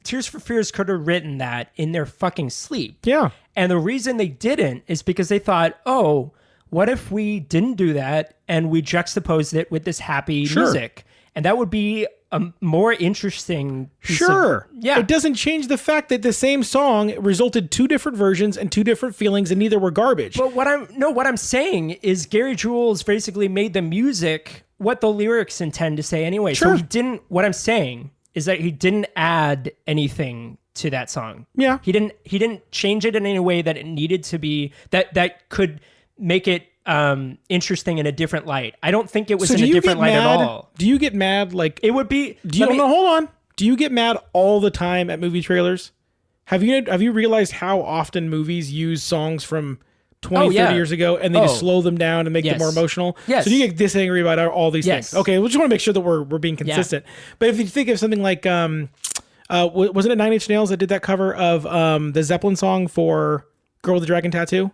Speaker 1: Tears for Fears could have written that in their fucking sleep.
Speaker 2: Yeah.
Speaker 1: And the reason they didn't is because they thought, oh, what if we didn't do that and we juxtaposed it with this happy music? And that would be a more interesting piece
Speaker 2: Yeah. It doesn't change the fact that the same song resulted two different versions and two different feelings, and neither were garbage.
Speaker 1: But what I'm saying is Gary Jules basically made the music what the lyrics intend to say anyway.
Speaker 2: Sure.
Speaker 1: So what I'm saying is that he didn't add anything to that song.
Speaker 2: Yeah.
Speaker 1: He didn't change it in any way that it needed to be, that could make it interesting in a different light. I don't think it was in a different light at all.
Speaker 2: Do you get mad? Like
Speaker 1: it would be.
Speaker 2: Hold on. Do you get mad all the time at movie trailers? Have you realized how often movies use songs from 20, 30 years ago and they just slow them down and make them more emotional?
Speaker 1: Yes.
Speaker 2: So you get this angry about all these things. Okay, we just want to make sure that we're being consistent. But if you think of something like wasn't it Nine Inch Nails that did that cover of the Zeppelin song for Girl with the Dragon Tattoo?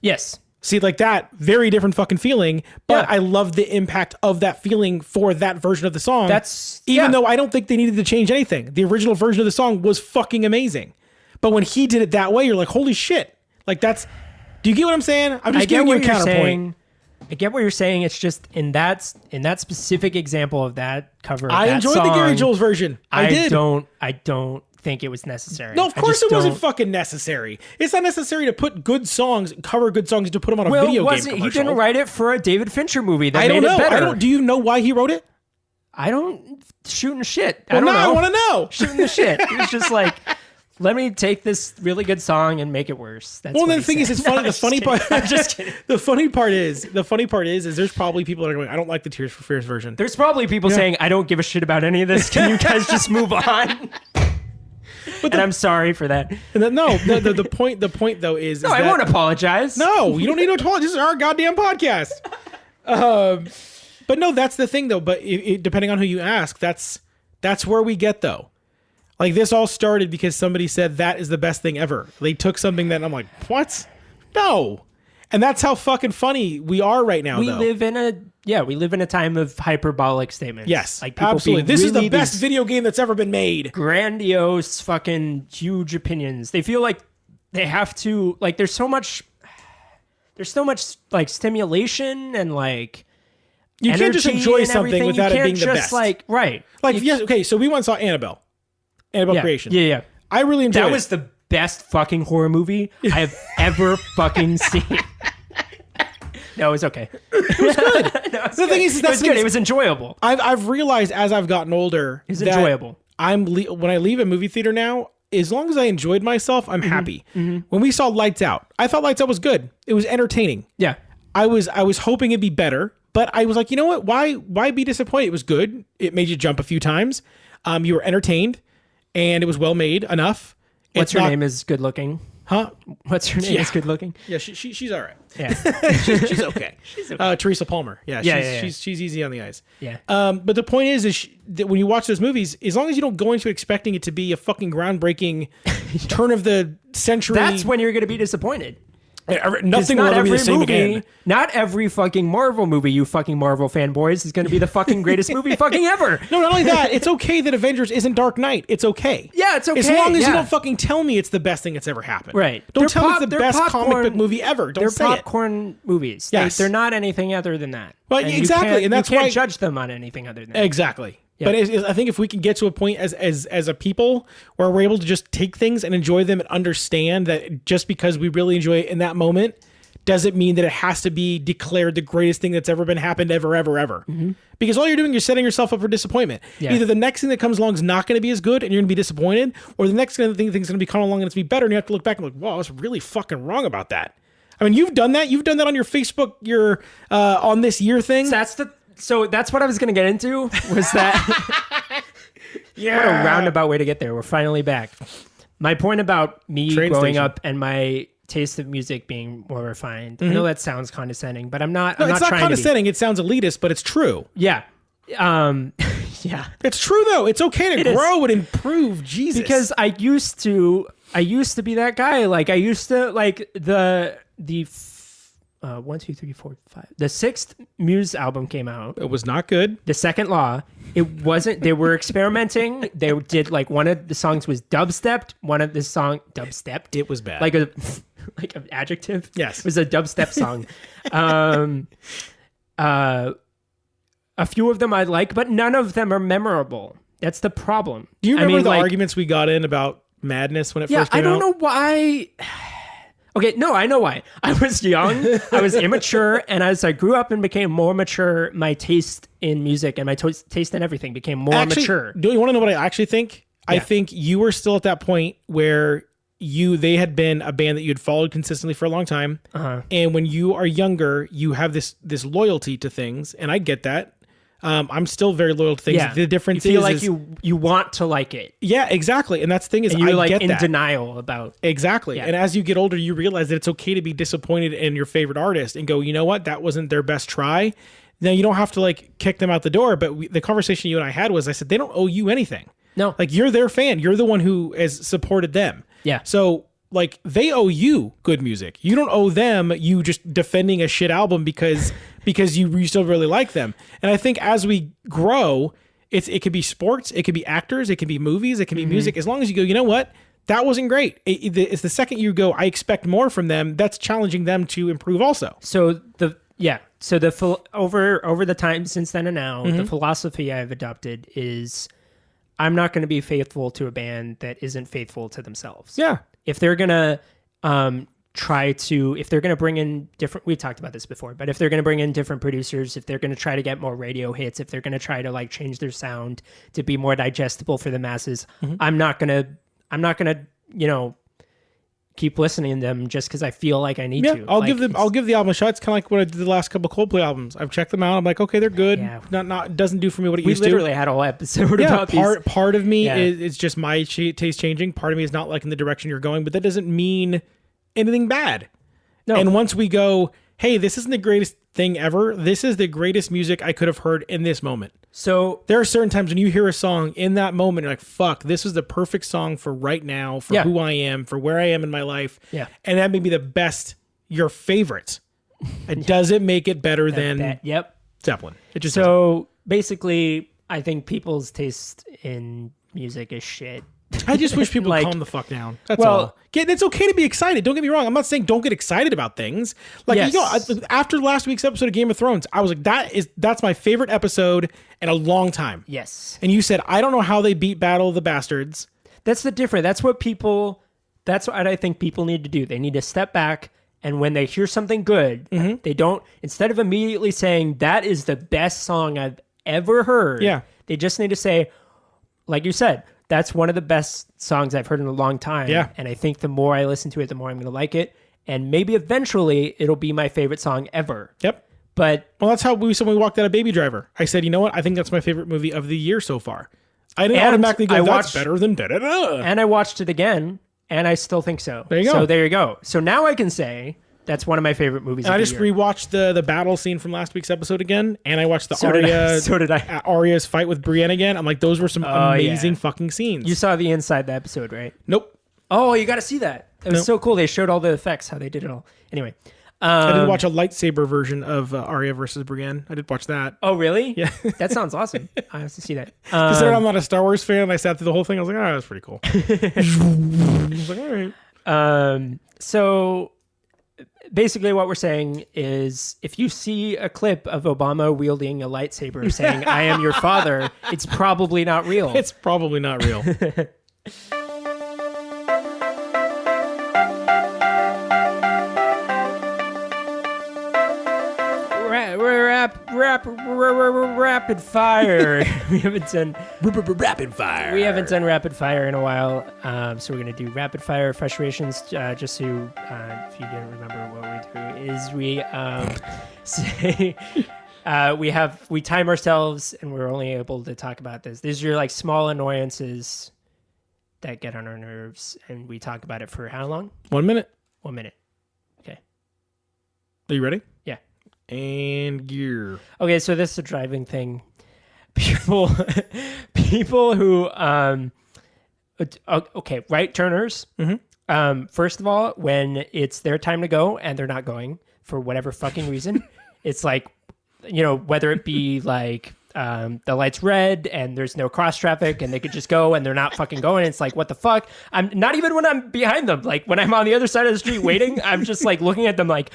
Speaker 1: Yes.
Speaker 2: See, like that, very different fucking feeling, but I love the impact of that feeling for that version of the song. Even though I don't think they needed to change anything. The original version of the song was fucking amazing. But when he did it that way, you're like, holy shit. Like do you get what I'm saying? I'm just giving you a counterpoint.
Speaker 1: I get what you're saying. It's just in that specific example of that cover.
Speaker 2: I enjoyed the Gary Jules version. I
Speaker 1: don't think it was necessary.
Speaker 2: No, of course it wasn't fucking necessary. It's not necessary to put good songs, cover good songs, to put them on a video game commercial.
Speaker 1: He didn't write it for a David Fincher movie.
Speaker 2: I don't know. Do you know why he wrote it?
Speaker 1: I don't shooting shit.
Speaker 2: Well,
Speaker 1: I don't know.
Speaker 2: I want to know.
Speaker 1: Shooting the shit. He was just like, let me take this really good song and make it worse. That's
Speaker 2: well,
Speaker 1: what
Speaker 2: the thing
Speaker 1: said.
Speaker 2: is, it's funny. The funny part.
Speaker 1: I'm just kidding.
Speaker 2: The funny part is there's probably people that are going, I don't like the Tears for Fears version.
Speaker 1: There's probably people saying, I don't give a shit about any of this. Can you guys just move on? And I'm sorry for that.
Speaker 2: And the point though is
Speaker 1: I won't apologize.
Speaker 2: No, you don't need to apologize. This is our goddamn podcast. But no, that's the thing though. But depending on who you ask, that's where we get though. Like this all started because somebody said that is the best thing ever. They took something that I'm like, what? No. And that's how fucking funny we are right now.
Speaker 1: We live in a time of hyperbolic statements.
Speaker 2: Yes,
Speaker 1: like people
Speaker 2: absolutely. This is the best video game that's ever been made.
Speaker 1: Grandiose, fucking huge opinions. They feel like they have to. Like there's so much like stimulation and like.
Speaker 2: You can't just enjoy something without it being the best.
Speaker 1: Like
Speaker 2: yes, okay. So we once saw Annabelle Creation.
Speaker 1: Yeah.
Speaker 2: I really enjoyed it.
Speaker 1: That was the best fucking horror movie I have ever fucking seen. No, it was okay.
Speaker 2: It was good. The thing is,
Speaker 1: it was good. It was enjoyable.
Speaker 2: I've realized as I've gotten older,
Speaker 1: it's enjoyable.
Speaker 2: When I leave a movie theater now, as long as I enjoyed myself, I'm happy. Mm-hmm. When we saw Lights Out, I thought Lights Out was good. It was entertaining.
Speaker 1: Yeah,
Speaker 2: I was hoping it'd be better, but I was like, you know what? Why be disappointed? It was good. It made you jump a few times. You were entertained, and it was well made enough.
Speaker 1: What's her name is good looking?
Speaker 2: Huh?
Speaker 1: What's her name is good looking?
Speaker 2: Yeah, she's all right.
Speaker 1: Yeah,
Speaker 2: she's okay. She's okay. Teresa Palmer. Yeah, she's easy on the eyes.
Speaker 1: Yeah.
Speaker 2: But the point is that when you watch those movies, as long as you don't go into expecting it to be a fucking groundbreaking turn of the century,
Speaker 1: that's when you're going to be disappointed.
Speaker 2: Nothing will ever be the same again.
Speaker 1: Not every fucking Marvel movie, you fucking Marvel fanboys, is going to be the fucking greatest movie fucking ever.
Speaker 2: No, not only that, it's okay that Avengers isn't Dark Knight. It's okay.
Speaker 1: Yeah, it's okay.
Speaker 2: As long as you don't fucking tell me it's the best thing that's ever happened.
Speaker 1: Right.
Speaker 2: Don't tell me it's the best comic book movie ever. Don't say it.
Speaker 1: They're popcorn movies.
Speaker 2: Yes.
Speaker 1: They're not anything other than that.
Speaker 2: Well, exactly. And that's
Speaker 1: you
Speaker 2: why
Speaker 1: can't judge them on anything other than that.
Speaker 2: Exactly. Yeah. But I think if we can get to a point as a people where we're able to just take things and enjoy them and understand that just because we really enjoy it in that moment doesn't mean that it has to be declared the greatest thing that's ever been happened ever. Mm-hmm. Because all you're doing is setting yourself up for disappointment. Yeah. Either the next thing that comes along is not going to be as good and you're going to be disappointed, or the next thing's going to be coming along and it's going to be better and you have to look back and be like, wow, I was really fucking wrong about that. I mean, you've done that. You've done that on your Facebook, your on this year thing.
Speaker 1: So that's what I was going to get into, was that...
Speaker 2: Yeah.
Speaker 1: What a roundabout way to get there. We're finally back. My point about me growing up and my taste of music being more refined. Mm-hmm. I know that sounds condescending, but I'm not.
Speaker 2: No,
Speaker 1: I'm
Speaker 2: it's
Speaker 1: not
Speaker 2: not condescending. It sounds elitist, but it's true.
Speaker 1: Yeah. Yeah.
Speaker 2: It's true though. It's okay to grow and improve. Jesus.
Speaker 1: Because I used to be that guy. Like I used to like the 1, 2, 3, 4, 5. The sixth Muse album came out.
Speaker 2: It was not good.
Speaker 1: The Second Law. It wasn't. They were experimenting. They did like one of the songs was dubstepped. One of the song dubstepped.
Speaker 2: It was bad.
Speaker 1: Like an adjective.
Speaker 2: Yes.
Speaker 1: It was a dubstep song. A few of them I like, but none of them are memorable. That's the problem.
Speaker 2: Do you remember the arguments we got in about Madness when it first came out?
Speaker 1: I don't know why. Okay, no, I know why. I was young, I was immature, and as I grew up and became more mature, my taste in music and my taste in everything became more mature.
Speaker 2: Do you want to know what I actually think? Yeah. I think you were still at that point where they had been a band that you had followed consistently for a long time. Uh-huh. And when you are younger, you have this loyalty to things, and I get that. I'm still very loyal to things.
Speaker 1: Yeah.
Speaker 2: The difference
Speaker 1: you feel like you want to like it.
Speaker 2: Yeah, exactly. And that's the thing is,
Speaker 1: you're
Speaker 2: I
Speaker 1: like
Speaker 2: get
Speaker 1: in
Speaker 2: that.
Speaker 1: denial about.
Speaker 2: Exactly. Yeah. And as you get older, you realize that it's okay to be disappointed in your favorite artist and go, you know what, that wasn't their best try. Now you don't have to like kick them out the door. But the conversation you and I had was, I said, they don't owe you anything.
Speaker 1: No,
Speaker 2: like you're their fan. You're the one who has supported them.
Speaker 1: Yeah.
Speaker 2: So like they owe you good music. You don't owe them you just defending a shit album because you still really like them. And I think as we grow, it could be sports, it could be actors, it can be movies, it can be music. As long as you go, you know what, that wasn't great. It's the second you go, I expect more from them. That's challenging them to improve also.
Speaker 1: So over the time since then and now, the philosophy I've adopted is I'm not going to be faithful to a band that isn't faithful to themselves.
Speaker 2: Yeah.
Speaker 1: If they're going to try to, if they're going to bring in different, we've talked about this before, but if they're going to bring in different producers, if they're going to try to get more radio hits, if they're going to try to like change their sound to be more digestible for the masses, I'm not going to, you know, keep listening to them just because I feel like I need to.
Speaker 2: I'll give the album a shot. It's kind of like what I did the last couple Coldplay albums. I've checked them out. I'm like, okay, they're good. Yeah. Not doesn't do for me what it used to. We
Speaker 1: literally had a whole episode about
Speaker 2: part of me is just my taste changing. Part of me is not liking the direction you're going, but that doesn't mean anything bad. No. And once we go, hey, this isn't the greatest thing ever. This is the greatest music I could have heard in this moment.
Speaker 1: So
Speaker 2: there are certain times when you hear a song in that moment, you're like, fuck, this is the perfect song for right now, for who I am, for where I am in my life.
Speaker 1: Yeah.
Speaker 2: And that may be the best, your favorite. It doesn't make it better than Zeppelin. It just
Speaker 1: basically, I think people's taste in music is shit.
Speaker 2: I just wish people would calm the fuck down. That's all. It's okay to be excited. Don't get me wrong. I'm not saying don't get excited about things. Like, you know, after last week's episode of Game of Thrones, I was like, that's my favorite episode in a long time.
Speaker 1: Yes.
Speaker 2: And you said, I don't know how they beat Battle of the Bastards.
Speaker 1: That's the difference. That's what I think people need to do. They need to step back, and when they hear something good, they don't, instead of immediately saying, that is the best song I've ever heard, they just need to say, like you said, that's one of the best songs I've heard in a long time.
Speaker 2: Yeah.
Speaker 1: And I think the more I listen to it, the more I'm going to like it. And maybe eventually it'll be my favorite song ever.
Speaker 2: Yep.
Speaker 1: But
Speaker 2: that's how we walked out of Baby Driver. I said, you know what? I think that's my favorite movie of the year so far. I didn't automatically go, that's better than da-da-da.
Speaker 1: And I watched it again, and I still think so.
Speaker 2: There you go.
Speaker 1: So there you go. So now I can say that's one of my favorite movies of the year.
Speaker 2: I just rewatched the battle scene from last week's episode again, and I watched the Arya's fight with Brienne again. I'm like, those were some amazing fucking scenes.
Speaker 1: You saw the inside the episode, right?
Speaker 2: Nope.
Speaker 1: Oh, you got to see that. It was so cool. They showed all the effects, how they did it all. Anyway.
Speaker 2: I did watch a lightsaber version of Arya versus Brienne. I did watch that.
Speaker 1: Oh, really?
Speaker 2: Yeah.
Speaker 1: That sounds awesome. I have to see that.
Speaker 2: Considering I'm not a Star Wars fan, I sat through the whole thing. I was like, oh, that's pretty cool. I was like, all right.
Speaker 1: So basically what we're saying is if you see a clip of Obama wielding a lightsaber saying, I am your father, it's probably not real.
Speaker 2: It's probably not real.
Speaker 1: Rapid fire. We haven't done
Speaker 2: rapid fire.
Speaker 1: We haven't done rapid fire in a while, so we're gonna do rapid fire frustrations. Just so if you didn't remember what we do is we say we time ourselves and we're only able to talk about this. These are like small annoyances that get on our nerves, and we talk about it for how long?
Speaker 2: 1 minute.
Speaker 1: 1 minute. Okay.
Speaker 2: Are you ready?
Speaker 1: Yeah.
Speaker 2: And gear.
Speaker 1: Okay, so this is a driving thing. People who okay, right turners. First of all, when it's their time to go and they're not going for whatever fucking reason, it's like, you know, whether it be like the light's red and there's no cross traffic and they could just go and they're not fucking going. It's like, what the fuck? I'm not even when I'm behind them. Like when I'm on the other side of the street waiting, I'm just like looking at them like,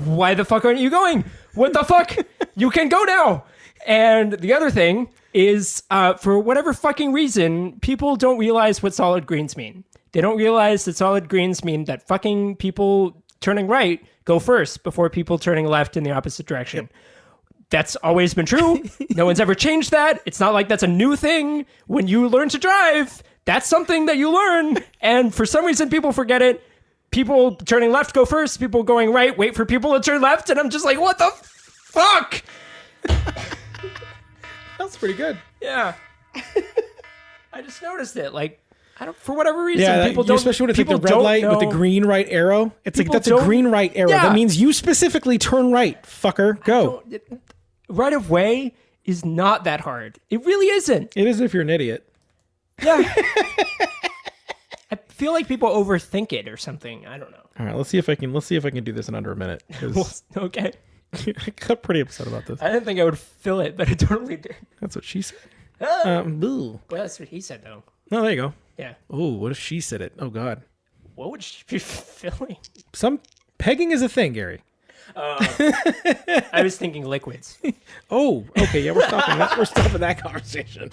Speaker 1: why the fuck aren't you going? What the fuck? You can go now. And the other thing is, for whatever fucking reason, people don't realize what solid greens mean. They don't realize that solid greens mean that fucking people turning right go first before people turning left in the opposite direction. Yep. That's always been true. No one's ever changed that. It's not like that's a new thing. When you learn to drive, that's something that you learn. And for some reason, people forget it. People turning left go first. People going right wait for people to turn left. And I'm just like, what the fuck?
Speaker 2: That's pretty good.
Speaker 1: Yeah. I just noticed it. Like, for whatever reason, people don't.
Speaker 2: Especially when it's like the red light with the green right arrow. It's like, that's a green right arrow. Yeah. That means you specifically turn right, fucker. Go.
Speaker 1: Right of way is not that hard. It really isn't.
Speaker 2: It is if you're an idiot.
Speaker 1: Yeah. I feel like people overthink it or something. I don't know.
Speaker 2: All right, let's see if I can do this in under a minute.
Speaker 1: Okay.
Speaker 2: I got pretty upset about this.
Speaker 1: I didn't think I would fill it, but I totally did.
Speaker 2: That's what she said.
Speaker 1: Well, that's what he said, though.
Speaker 2: Oh, there you go.
Speaker 1: Yeah.
Speaker 2: Oh, what if she said it? Oh, God.
Speaker 1: What would she be filling?
Speaker 2: Some pegging is a thing, Gary.
Speaker 1: I was thinking liquids.
Speaker 2: Oh, okay. Yeah, we're stopping that. We're stopping that conversation.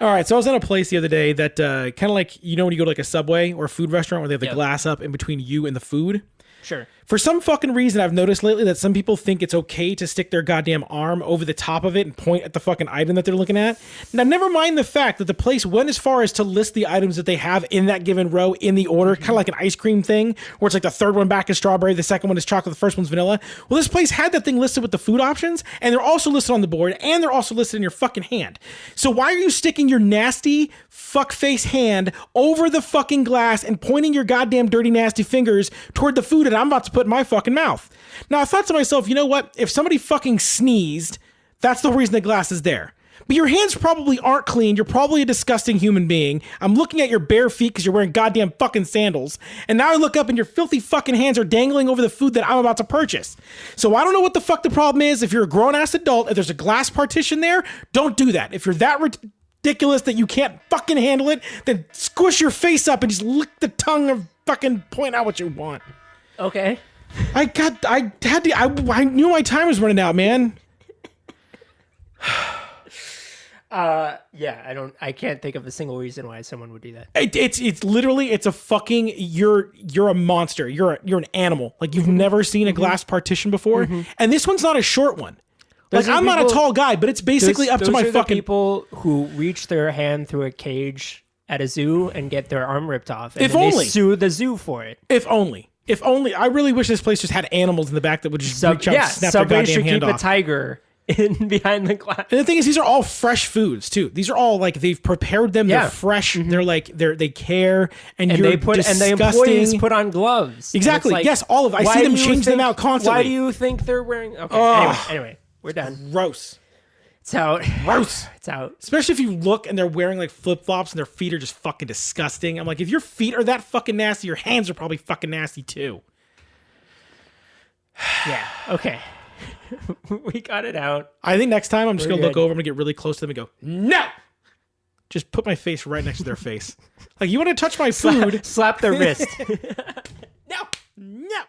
Speaker 2: All right, so I was in a place the other day that kind of like, you know, when you go to like a Subway or a food restaurant where they have the glass up in between you and the food.
Speaker 1: Sure.
Speaker 2: For some fucking reason, I've noticed lately that some people think it's okay to stick their goddamn arm over the top of it and point at the fucking item that they're looking at. Now, never mind the fact that the place went as far as to list the items that they have in that given row in the order, kind of like an ice cream thing, where it's like the third one back is strawberry, the second one is chocolate, the first one's vanilla. Well, this place had that thing listed with the food options, and they're also listed on the board, and they're also listed in your fucking hand. So why are you sticking your nasty fuckface hand over the fucking glass and pointing your goddamn dirty nasty fingers toward the food that I'm about to put in my fucking mouth? Now, I thought to myself, you know what? If somebody fucking sneezed, that's the reason the glass is there. But your hands probably aren't clean. You're probably a disgusting human being. I'm looking at your bare feet because you're wearing goddamn fucking sandals. And now I look up and your filthy fucking hands are dangling over the food that I'm about to purchase. So I don't know what the fuck the problem is. If you're a grown-ass adult, if there's a glass partition there, don't do that. If you're that ridiculous that you can't fucking handle it, then squish your face up and just lick the tongue and fucking point out what you want.
Speaker 1: Okay.
Speaker 2: I knew my time was running out, man.
Speaker 1: Yeah, I can't think of a single reason why someone would do that.
Speaker 2: It's literally, it's a fucking, you're a monster. You're an animal. Like you've never seen a glass partition before. And this one's not a short one. Like I'm not a tall guy, but it's basically up to my fucking...
Speaker 1: people who reach their hand through a cage at a zoo and get their arm ripped off. And
Speaker 2: if only.
Speaker 1: They sue the zoo for it.
Speaker 2: If only. I really wish this place just had animals in the back that would just reach out and snap their goddamn hand off.
Speaker 1: Keep a tiger in behind the glass.
Speaker 2: And the thing is, these are all fresh foods too. These are all like they've prepared them. Yeah. They're fresh. They're like they care, and you're disgusting.
Speaker 1: And the employees put on gloves.
Speaker 2: Exactly. Like, yes, all of. I see them change them out constantly.
Speaker 1: Why do you think they're wearing? Okay. Anyway, we're done.
Speaker 2: Gross.
Speaker 1: It's out.
Speaker 2: Gross.
Speaker 1: It's out.
Speaker 2: Especially if you look and they're wearing like flip flops and their feet are just fucking disgusting. I'm like, if your feet are that fucking nasty, your hands are probably fucking nasty too.
Speaker 1: Yeah. Okay. We got it out.
Speaker 2: I think next time I'm just going to look over. I'm going to get really close to them and go, no! Just put my face right next to their face. Like, you want to touch my food?
Speaker 1: Slap their wrist.
Speaker 2: No! No!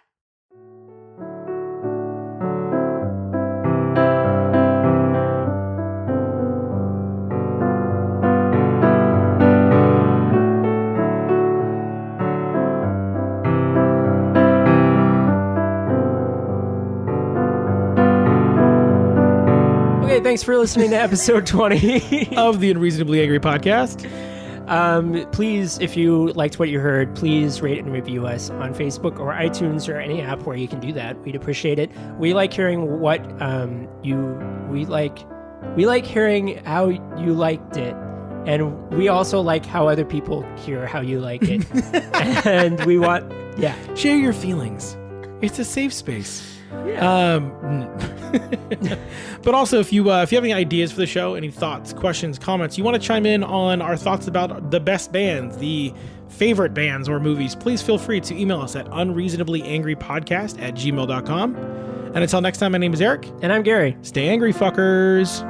Speaker 1: Thanks for listening to episode 20
Speaker 2: of the Unreasonably Angry podcast.
Speaker 1: Please, if you liked what you heard, please rate and review us on Facebook or iTunes or any app where you can do that. We'd appreciate it. We like hearing what we like hearing how you liked it, and we also like how other people hear how you like it. And we want
Speaker 2: share your feelings. It's a safe space.
Speaker 1: Yeah.
Speaker 2: But also, if you have any ideas for the show, any thoughts, questions, comments, you want to chime in on our thoughts about the best bands, the favorite bands or movies, please feel free to email us at unreasonablyangrypodcast@gmail.com. And until next time, my name is Eric.
Speaker 1: And I'm Gary.
Speaker 2: Stay angry, fuckers.